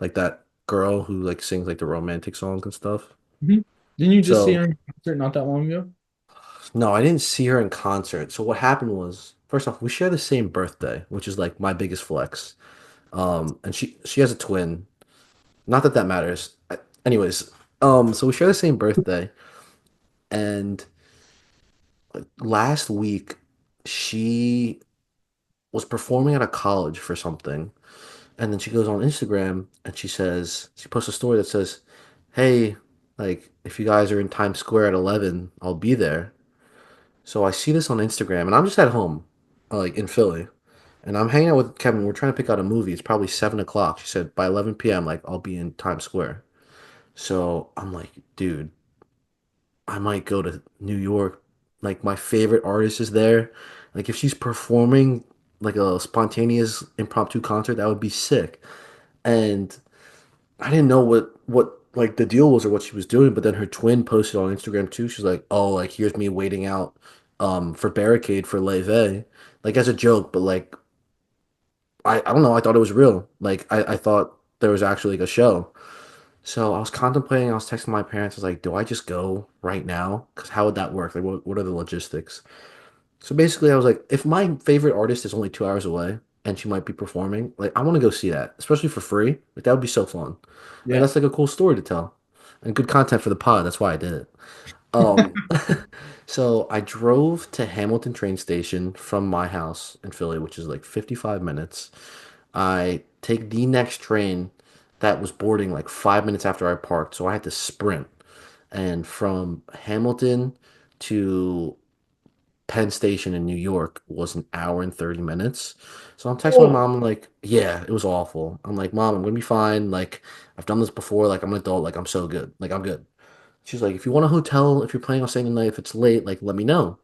Like that girl who like sings like the romantic songs and stuff. Mhm. Didn't you just see her So in concert not that long ago? no, I didn't see her in concert. So what happened was, first off, we share the same birthday, which is like my biggest flex. And she has a twin. Not that that matters. Anyways, so we share the same birthday, and like, last week she was performing at a college for something, and then she goes on Instagram and she posts a story that says, "Hey, like if you guys are in Times Square at 11, I'll be there." So I see this on Instagram, and I'm just at home, like in Philly, and I'm hanging out with Kevin. We're trying to pick out a movie. It's probably 7 o'clock. She said by 11 p.m. like I'll be in Times Square. So I'm like, dude, I might go to New York. Like my favorite artist is there. Like if she's performing like a spontaneous impromptu concert, that would be sick. And I didn't know what like the deal was or what she was doing, but then her twin posted on Instagram too. She's like, "Oh, like here's me waiting out for Barricade for Leve." Like as a joke, but like I don't know, I thought it was real. Like I thought there was actually like a show. So I was contemplating, I was texting my parents, I was like, do I just go right now? Because how would that work? Like, what are the logistics? So basically, I was like, if my favorite artist is only 2 hours away and she might be performing, like, I want to go see that, especially for free. Like, that would be so fun. Like, Yeah. that's like a cool story to tell and good content for the pod. That's why I did it. Um, so I drove to Hamilton train station from my house in Philly, which is like 55 minutes. I take the next train that was boarding like 5 minutes after I parked, so I had to sprint. And from Hamilton to Penn Station in New York was an hour and 30 minutes. So I'm texting my Oh. mom, I'm like, yeah, it was awful. I'm like, Mom, I'm gonna be fine. Like, I've done this before. Like, I'm an adult. Like, I'm so good. Like, I'm good. She's like, if you want a hotel, if you're planning on staying the night, if it's late, like, let me know.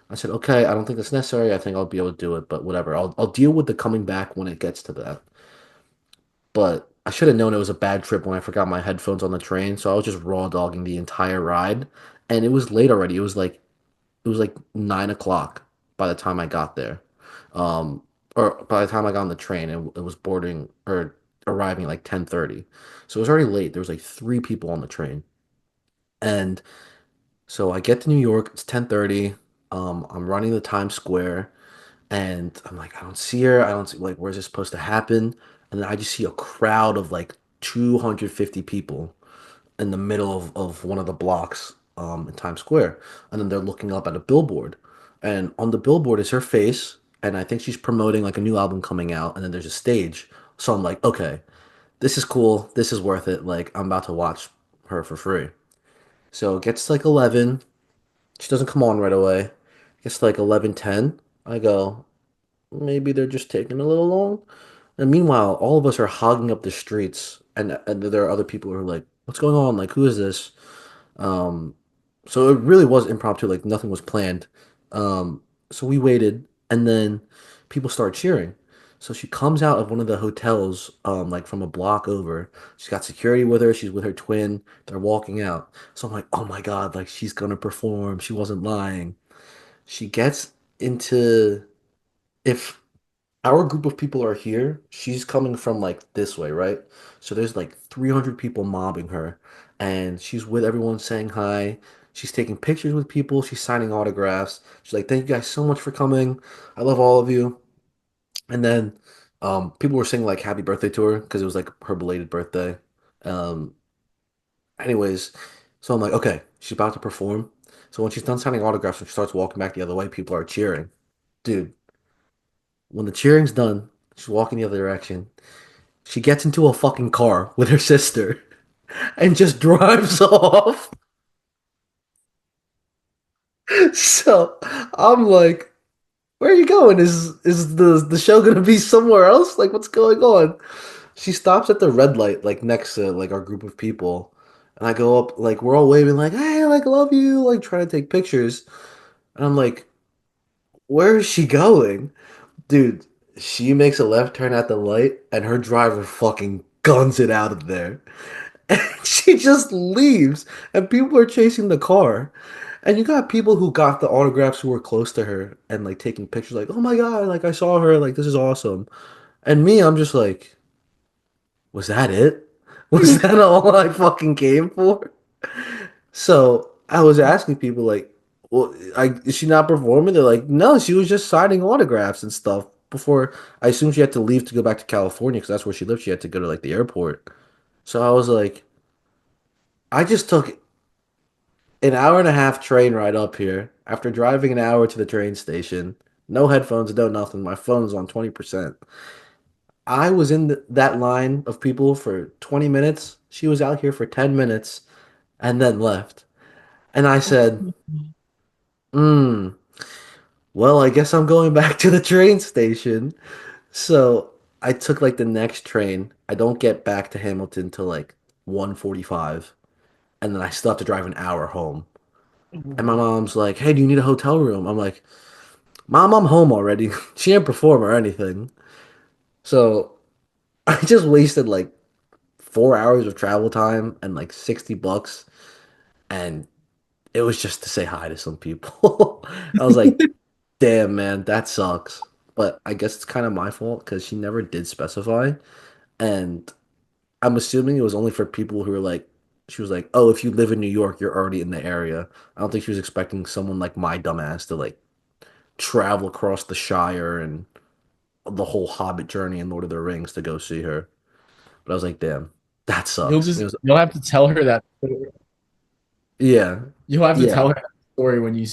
I said, okay, I don't think that's necessary. I think I'll be able to do it, but whatever. I'll deal with the coming back when it gets to that. But I should have known it was a bad trip when I forgot my headphones on the train, so I was just raw dogging the entire ride. And it was late already. It was like 9 o'clock by the time I got there. Um, or by the time I got on the train, it was boarding or arriving at like 10:30. So it was already late. There was like three people on the train. And so I get to New York, it's 10:30. I'm running the Times Square and I'm like, I don't see her. I don't see like where's this supposed to happen? And then I just see a crowd of like 250 people in the middle of one of the blocks in Times Square. And then they're looking up at a billboard. And on the billboard is her face. And I think she's promoting like a new album coming out. And then there's a stage. So I'm like, okay, this is cool. This is worth it. Like I'm about to watch her for free. So it gets to like 11. She doesn't come on right away. It gets to like 11:10. I go, maybe they're just taking a little long. And meanwhile, all of us are hogging up the streets, and there are other people who are like, "What's going on? Like, who is this?" Um, so it really was impromptu. Like nothing was planned. So we waited, and then people start cheering. So she comes out of one of the hotels, like from a block over. She's got security with her. She's with her twin. They're walking out. So I'm like, oh my God, like she's gonna perform. She wasn't lying. She gets into if our group of people are here. She's coming from like this way, right? So there's like 300 people mobbing her, and she's with everyone saying hi. She's taking pictures with people. She's signing autographs. She's like, "Thank you guys so much for coming. I love all of you." And then people were saying like happy birthday to her because it was like her belated birthday. Um, anyways, so I'm like, okay, she's about to perform. So when she's done signing autographs and she starts walking back the other way, people are cheering. Dude, when the cheering's done, she's walking the other direction. She gets into a fucking car with her sister and just drives off. So I'm like, where are you going? Is the show gonna be somewhere else? Like, what's going on? She stops at the red light, like next to like our group of people, and I go up, like we're all waving, like, hey, like love you, like trying to take pictures, and I'm like, where is she going, dude? She makes a left turn at the light, and her driver fucking guns it out of there. And she just leaves, and people are chasing the car. And you got people who got the autographs who were close to her and like taking pictures, like, oh my God, like I saw her, like this is awesome. And me, I'm just like, was that it? Was that all I fucking came for? So I was asking people, like, well, is she not performing? They're like, no, she was just signing autographs and stuff before. I assume she had to leave to go back to California because that's where she lived. She had to go to like the airport. So I was like, I just took an hour and a half train ride up here after driving an hour to the train station. No headphones, no nothing. My phone's on 20%. I was in that line of people for 20 minutes. She was out here for 10 minutes and then left. And I said, hmm, well, I guess I'm going back to the train station. So I took like the next train. I don't get back to Hamilton till like 1:45. and then I still have to drive an hour home. And my Ooh. mom's like, "Hey, do you need a hotel room?" I'm like, "Mom, I'm home already." She didn't perform or anything. So I just wasted like 4 hours of travel time and like $60, and it was just to say hi to some people. I was like, "Damn, man, that sucks." But I guess it's kind of my fault because she never did specify, and I'm assuming it was only for people who were like, she was like, "Oh, if you live in New York, you're already in the area." I don't think she was expecting someone like my dumbass to like travel across the Shire and the whole Hobbit journey in Lord of the Rings to go see her. But I was like, damn, that sucks. It was, You'll have to tell her that. yeah, You'll have to yeah, tell her that story when you.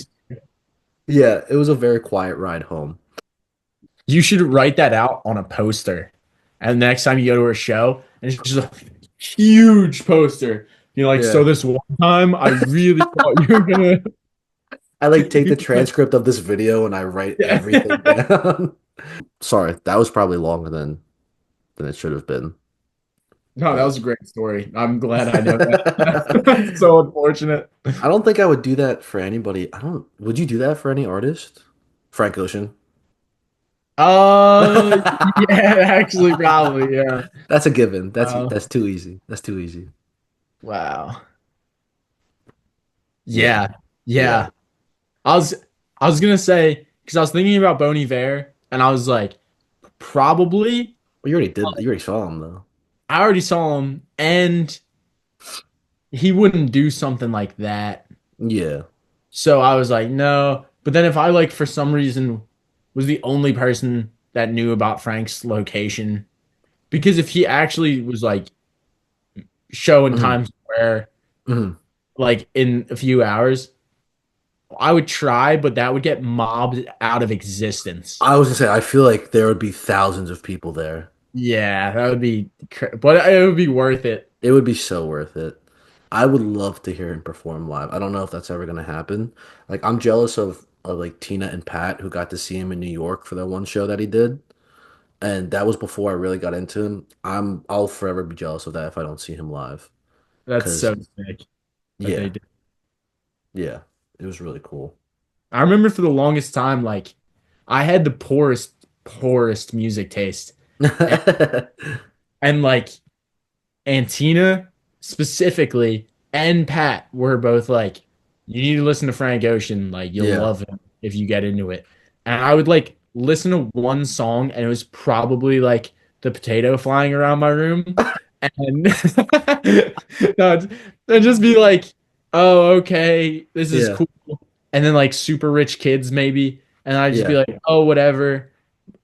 yeah. It was a very quiet ride home. You should write that out on a poster, and the next time you go to a show, and it's just a huge poster. You're like, so Yeah. this one time, I really thought you were gonna. I like take the transcript of this video and I write Yeah. everything down. Sorry, that was probably longer than it should have been. No, that But was a great story. I'm glad I know that. That's so unfortunate. I don't think I would do that for anybody. I don't, would you do that for any artist? Frank Ocean. Uh, yeah, actually, probably, yeah. That's a given. Uh, That's too easy. That's too easy. wow. Yeah. Yeah, Yeah. yeah. I was, I was gonna say because I was thinking about Bon Iver, and I was like, probably. Well, you already did. You already saw him though. I already saw him, and he wouldn't do something like that. Yeah. So I was like, no. But then if I like for some reason was the only person that knew about Frank's location, because if he actually was like showing Hmm. Times Square Hmm. like in a few hours, I would try, but that would get mobbed out of existence. I was gonna say, I feel like there would be thousands of people there. Yeah, that would be, but it would be worth it. It would be so worth it. I would love to hear him perform live. I don't know if that's ever gonna happen. Like, I'm jealous of like Tina and Pat who got to see him in New York for that one show that he did, and that was before I really got into him. I'll forever be jealous of that if I don't see him live. That's Cause so sick that they yeah, did. yeah, it was really cool. I remember for the longest time, like I had the poorest music taste, and, and like Antina specifically and Pat were both like, you need to listen to Frank Ocean. Like, you'll Yeah. love him if you get into it. And I would like listen to one song, and it was probably like the potato flying around my room. And no, it'd just be like, oh, okay, this is Yeah. cool. And then like super rich kids, maybe. And I'd just be Yeah. like, oh, whatever.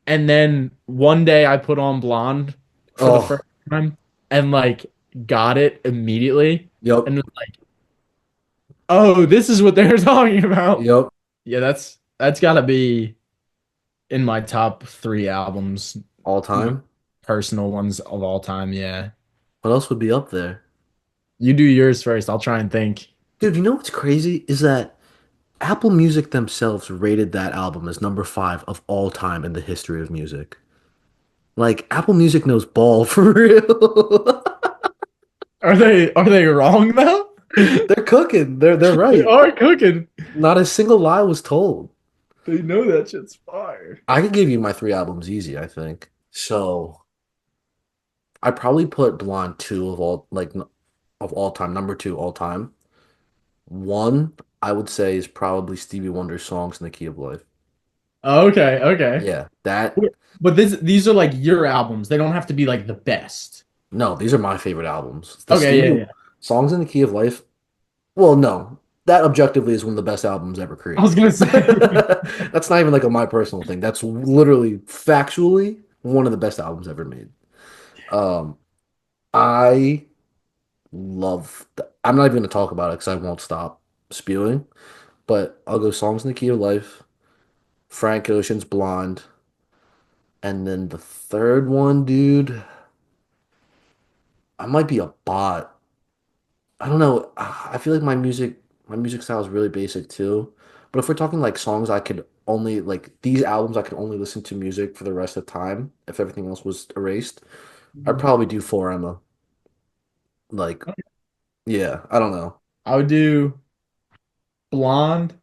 And then one day I put on Blonde for the first Oh, time and like got it immediately yep. and was like, oh, this is what they're talking about. Yep. Yeah, that's gotta be in my top three albums, All my time. personal ones of all time. Yeah. What else would be up there? You do yours first. I'll try and think. Dude, you know what's crazy is that Apple Music themselves rated that album as number five of all time in the history of music. Like, Apple Music knows ball for real. Are they wrong though? They're cooking. They're They right. are cooking. Not a single lie was told. They know that shit's fire. I could give you my three albums easy, I think. So I probably put Blonde two of all of all time, number two all time. One I would say is probably Stevie Wonder's Songs in the Key of Life. Okay, okay. Yeah, that But these are like your albums. They don't have to be like the best. no, these are my favorite albums. The Okay, yeah, Stevie yeah. Songs in the Key of Life. Well, no, that objectively is one of the best albums ever I was created. gonna say. That's not even like a my personal thing. That's literally factually one of the best albums ever made. Um, I I'm not even gonna talk about it because I won't stop spewing. But I'll go Songs in the Key of Life, Frank Ocean's Blonde, and then the third one, dude, I might be a bot. I don't know. I feel like my music style is really basic too. But if we're talking like songs I could only like these albums I could only listen to music for the rest of time if everything else was erased, I'd Mhm. probably do For Emma. Like Yeah, I don't know. I would do Blonde,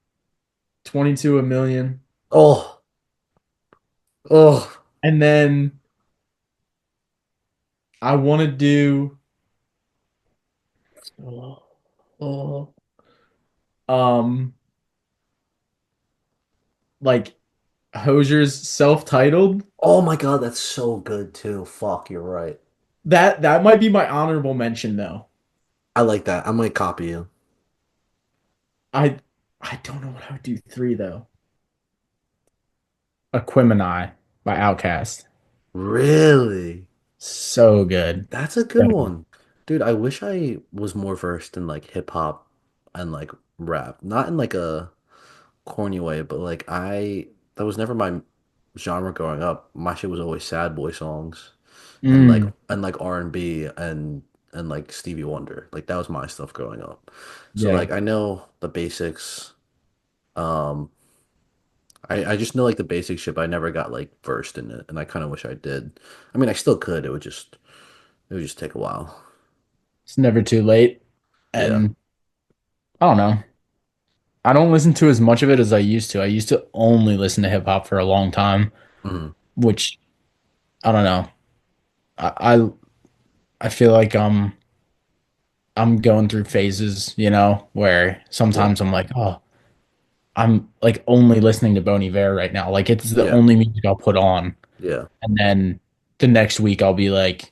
22 a million. Oh, oh, And then I want to do oh, oh, um like Hosier's self-titled. oh my God, that's so good too. Fuck, you're right. That might be my honorable mention though. I like that. I might copy you. I I don't know what I would do three though. Aquemini by Outkast. Really? So good. That's a good So- one. Dude, I wish I was more versed in like hip hop and like rap. Not in like a corny way, but like that was never my genre growing up. My shit was always sad boy songs Mm, and like R&B and like Stevie Wonder. Like that was my stuff growing up. So yeah. like I know the basics. Um I just know like the basic shit, but I never got like versed in it, and I kind of wish I did. I mean, I still could. It would just take a while. It's never too late. Yeah. And I don't know. I don't listen to as much of it as I used to. I used to only listen to hip hop for a long time, Mhm. which I don't know. I feel like I'm going through phases, where Yeah. sometimes I'm like, oh, I'm like only listening to Bon Iver right now. Like it's the Yeah. only music I'll put on. Yeah. And then the next week I'll be like,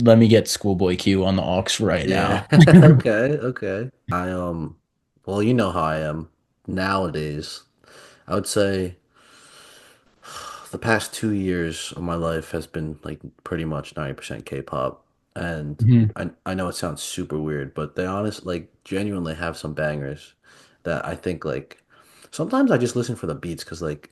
let me get Schoolboy Q on the aux right Yeah. now. Okay. Okay. Well, you know how I am nowadays. I would say the past 2 years of my life has been like pretty much 90% K-pop. And Mhm. I know it sounds super weird, but they honest like genuinely have some bangers that I think like sometimes I just listen for the beats because like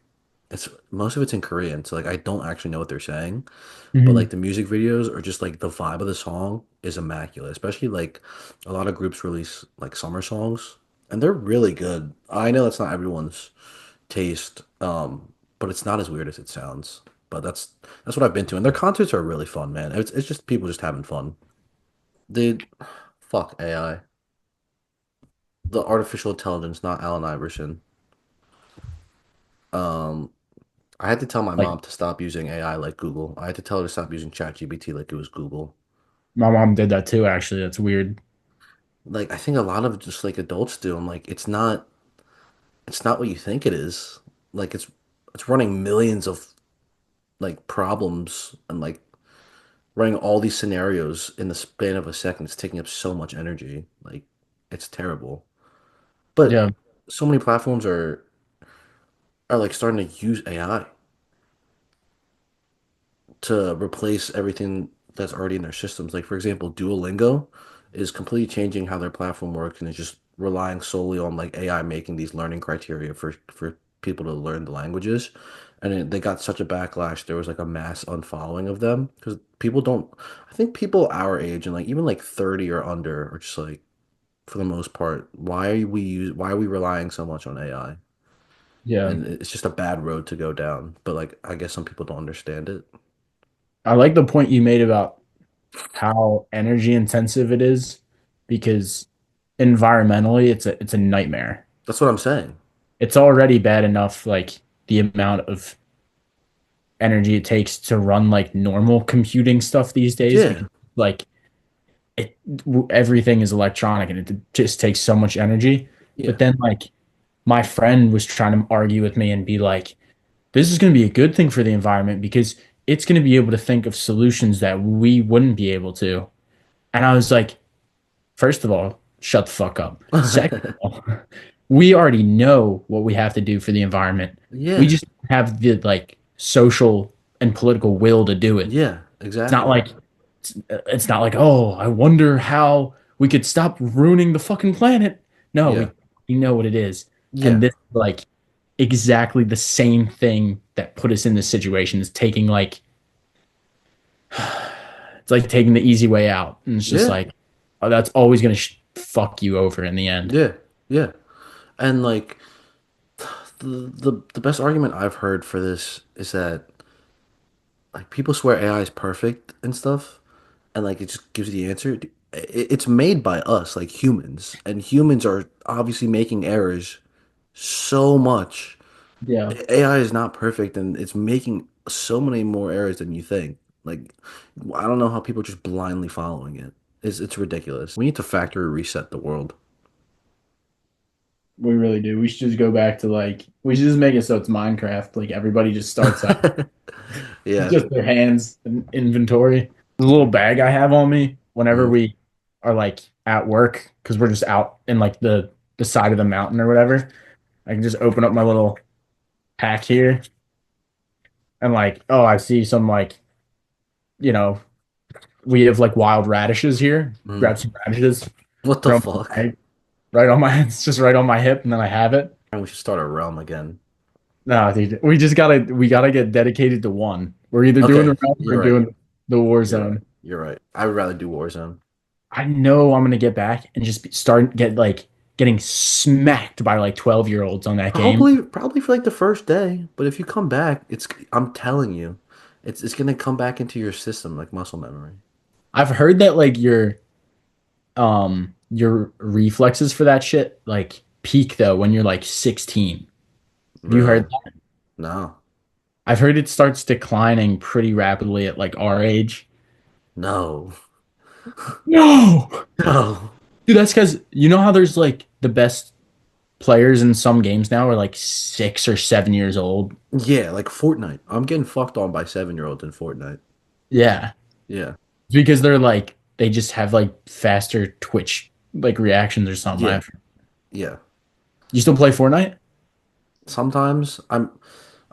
it's most of it's in Korean, so like I don't actually know what they're saying. But like Mhm. the music videos or just like the vibe of the song is immaculate. Especially like a lot of groups release like summer songs and they're really good. I know that's not everyone's taste, but it's not as weird as it sounds. But that's what I've been to, and their concerts are really fun, man. It's just people just having fun. Dude, fuck AI. The artificial intelligence, not Allen Iverson. Um, I had to tell my Like mom to stop using AI like Google. I had to tell her to stop using ChatGPT like it was Google. my mom did that too, actually. That's weird. Like I think a lot of just like adults do. I'm like, it's not what you think it is. Like it's running millions of like problems and like running all these scenarios in the span of a second. It's taking up so much energy. Like it's terrible. But Yeah. so many platforms are like starting to use AI to replace everything that's already in their systems. Like for example, Duolingo is completely changing how their platform works and is just relying solely on like AI making these learning criteria for people to learn the languages. And they got such a backlash. There was like a mass unfollowing of them because people don't. I think people our age and like even like 30 or under are just like for the most part, why are we relying so much on AI? Yeah. And it's just a bad road to go down. But like I guess some people don't understand it. I like the point you made about how energy intensive it is because environmentally it's a nightmare. That's what I'm saying. It's already bad enough like the amount of energy it takes to run like normal computing stuff these days Yeah. because like it everything is electronic and it just takes so much energy. Yeah. But then like my friend was trying to argue with me and be like, this is going to be a good thing for the environment because it's going to be able to think of solutions that we wouldn't be able to. And I was like, first of all, shut the fuck up. Second of all, we already know what we have to do for the environment. We Yeah. just have the like social and political will to do it. Yeah. It's not Exactly. like it's not like, oh, I wonder how we could stop ruining the fucking planet. No, Yeah. we know what it is. And Yeah. this like exactly the same thing that put us in this situation is taking like it's like taking the easy way out. And it's just Yeah. like, oh, that's always gonna fuck you over in the end. Yeah. Yeah. And like the best argument I've heard for this is that like people swear AI is perfect and stuff, and like it just gives you the answer. it's made by us, like humans, and humans are obviously making errors so much. Yeah. AI is not perfect, and it's making so many more errors than you think. Like, I don't know how people are just blindly following it. It's ridiculous. We need to factory reset the world. We really do. We should just go back to like we should just make it so it's Minecraft. Like everybody just starts out Yeah. just their hands and inventory. The little bag I have on me whenever Mhm. we are like at work because we're just out in like the side of the mountain or whatever. I can just open up my little pack here and like, oh, I see some like, you know, we have like wild radishes here. Mhm. Grab some radishes, What the throw them in fuck? my bag, right on my it's just right on my hip and then I have it. We should start a realm again. No, dude, we gotta get dedicated to one. We're either doing Okay, the realm or you're right. doing the war You're right. zone. You're right. I would rather do Warzone. I know I'm gonna get back and just start getting smacked by like 12-year-olds on that game. Probably for like the first day, but if you come back, I'm telling you, it's gonna come back into your system like muscle memory. I've heard that like your reflexes for that shit like peak though when you're like 16. Have you heard Really? that? No. I've heard it starts declining pretty rapidly at like our age. No. No. No. Dude, that's because you know how there's like the best players in some games now are like 6 or 7 years old. Yeah, like Fortnite. I'm getting fucked on by 7-year-olds in Fortnite. Yeah. Yeah. It's because they're like they just have like faster Twitch like reactions or something. Yeah. Yeah. You still play Fortnite? Sometimes I'm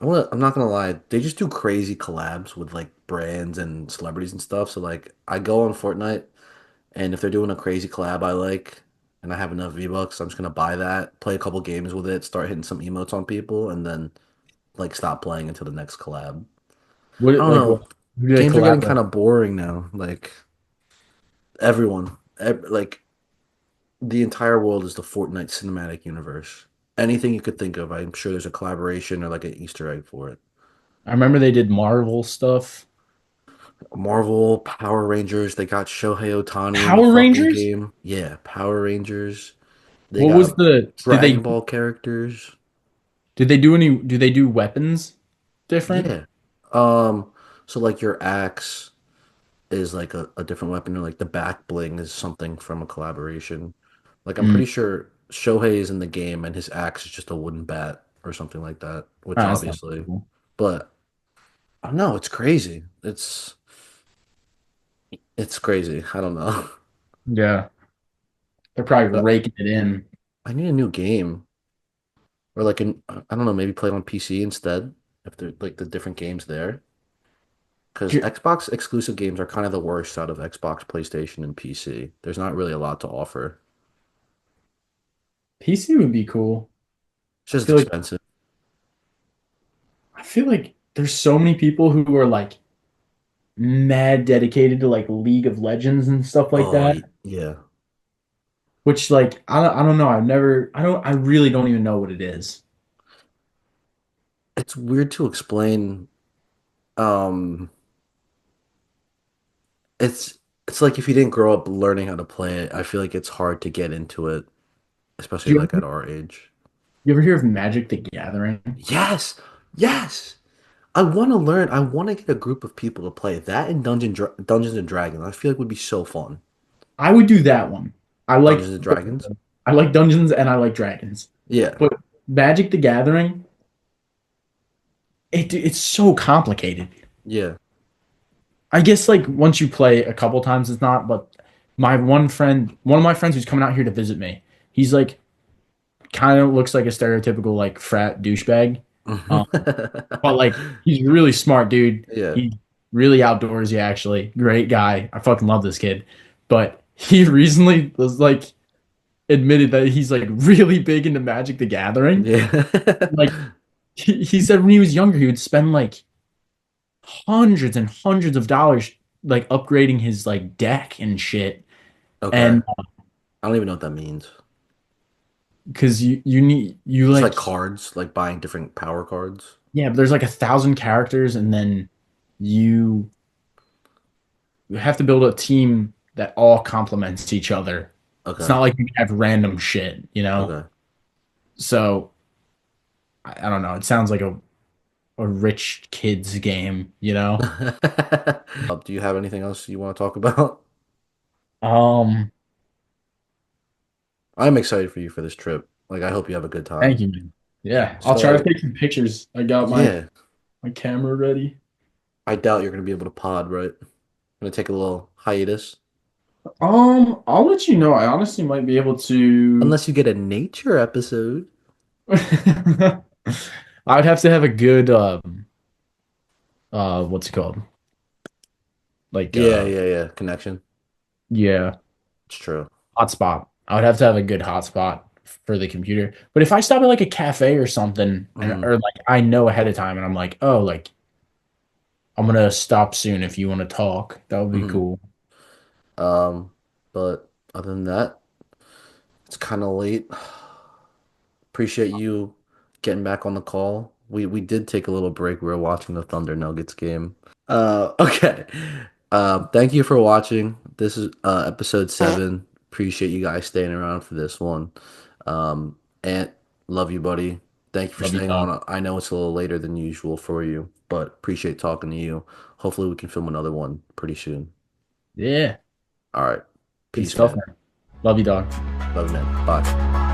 not gonna lie, they just do crazy collabs with like brands and celebrities and stuff. So like I go on Fortnite and if they're doing a crazy collab I like and I have enough V-Bucks, I'm just gonna buy that, play a couple games with it, start hitting some emotes on people, and then like stop playing until the next collab. I What don't like know. what who did they Games are getting collab kind with? of boring now. Like everyone, like the entire world is the Fortnite cinematic universe. Anything you could think of, I'm sure there's a collaboration or like an Easter egg for it. I remember they did Marvel stuff. Marvel, Power Rangers, they got Shohei Ohtani in the Power fucking Rangers? game. Yeah, Power Rangers. They What was got the Dragon Ball characters. did they do any do they do weapons different? Yeah. Um, so like your axe is like a different weapon, or like the back bling is something from a collaboration. Like I'm Mm. pretty sure Shohei is in the game and his axe is just a wooden bat or something like that, which Ah, that's not obviously, cool. but I don't know, it's crazy. It's crazy. I don't know. Yeah. They're probably But raking it in. I need a new game or like an I don't know, maybe play it on PC instead if they're like the different games there. Because Here- Xbox exclusive games are kind of the worst out of Xbox, PlayStation, and PC. There's not really a lot to offer. PC would be cool. It's I just feel like expensive. I feel like there's so many people who are like mad dedicated to like League of Legends and stuff like Oh, that. yeah. Which like I don't know. I really don't even know what it is. It's weird to explain. Um, it's it's like if you didn't grow up learning how to play it, I feel like it's hard to get into it, Do especially you like ever, at our age. you ever hear of Magic the Gathering? Yes, yes. I want to learn. I want to get a group of people to play that and Dungeons and Dragons. I feel like would be so fun. I would do that one. I Dungeons like and Dragons. I like Dungeons and I like Dragons. Yeah, But Magic the Gathering, it's so complicated. yeah. I guess like once you play a couple times it's not, but one of my friends who's coming out here to visit me, he's like kind of looks like a stereotypical like frat douchebag. Um, but like he's really smart, dude. Yeah, He's really outdoorsy, actually. Great guy. I fucking love this kid. But he recently was like admitted that he's like really big into Magic the Gathering. yeah. Like he said when he was younger, he would spend like hundreds and hundreds of dollars like upgrading his like deck and shit. Okay. And I don't even know what that means. because you need you Just like like cards, like buying different power cards. yeah, but there's like 1,000 characters, and then you you have to build a team that all complements each other. It's Okay. not like you have random shit, you know? Okay. So I don't know. It sounds like a rich kid's game, you know? Do you have anything else you want to talk about? Um, I'm excited for you for this trip. Like, I hope you have a good Thank time. you, man. Yeah, I'll try to So, take some pictures. I got yeah, my camera ready. I doubt you're gonna be able to pod, right? Gonna take a little hiatus. I'll let you know. I honestly might be able to. Unless you get a nature episode. I would have to have a good what's it called? Like Yeah, yeah, yeah. Connection. yeah, It's true. hotspot. I would have to have a good hotspot for the computer. But if I stop at like a cafe or something, and Mm, or like I know ahead of time, and I'm like, oh, like I'm gonna stop soon if you want to talk, that would be mm. cool. But other than that, it's kind of late. Appreciate you getting back on the call. We did take a little break. We were watching the Thunder Nuggets game. Okay. Thank you for watching. This is episode 7. Appreciate you guys staying around for this one. And love you, buddy. Thank you for Love you, staying dog. on. I know it's a little later than usual for you, but appreciate talking to you. Hopefully we can film another one pretty soon. Yeah, All right. good Peace, stuff, man. man. Love you, dog. Love you, man. Bye.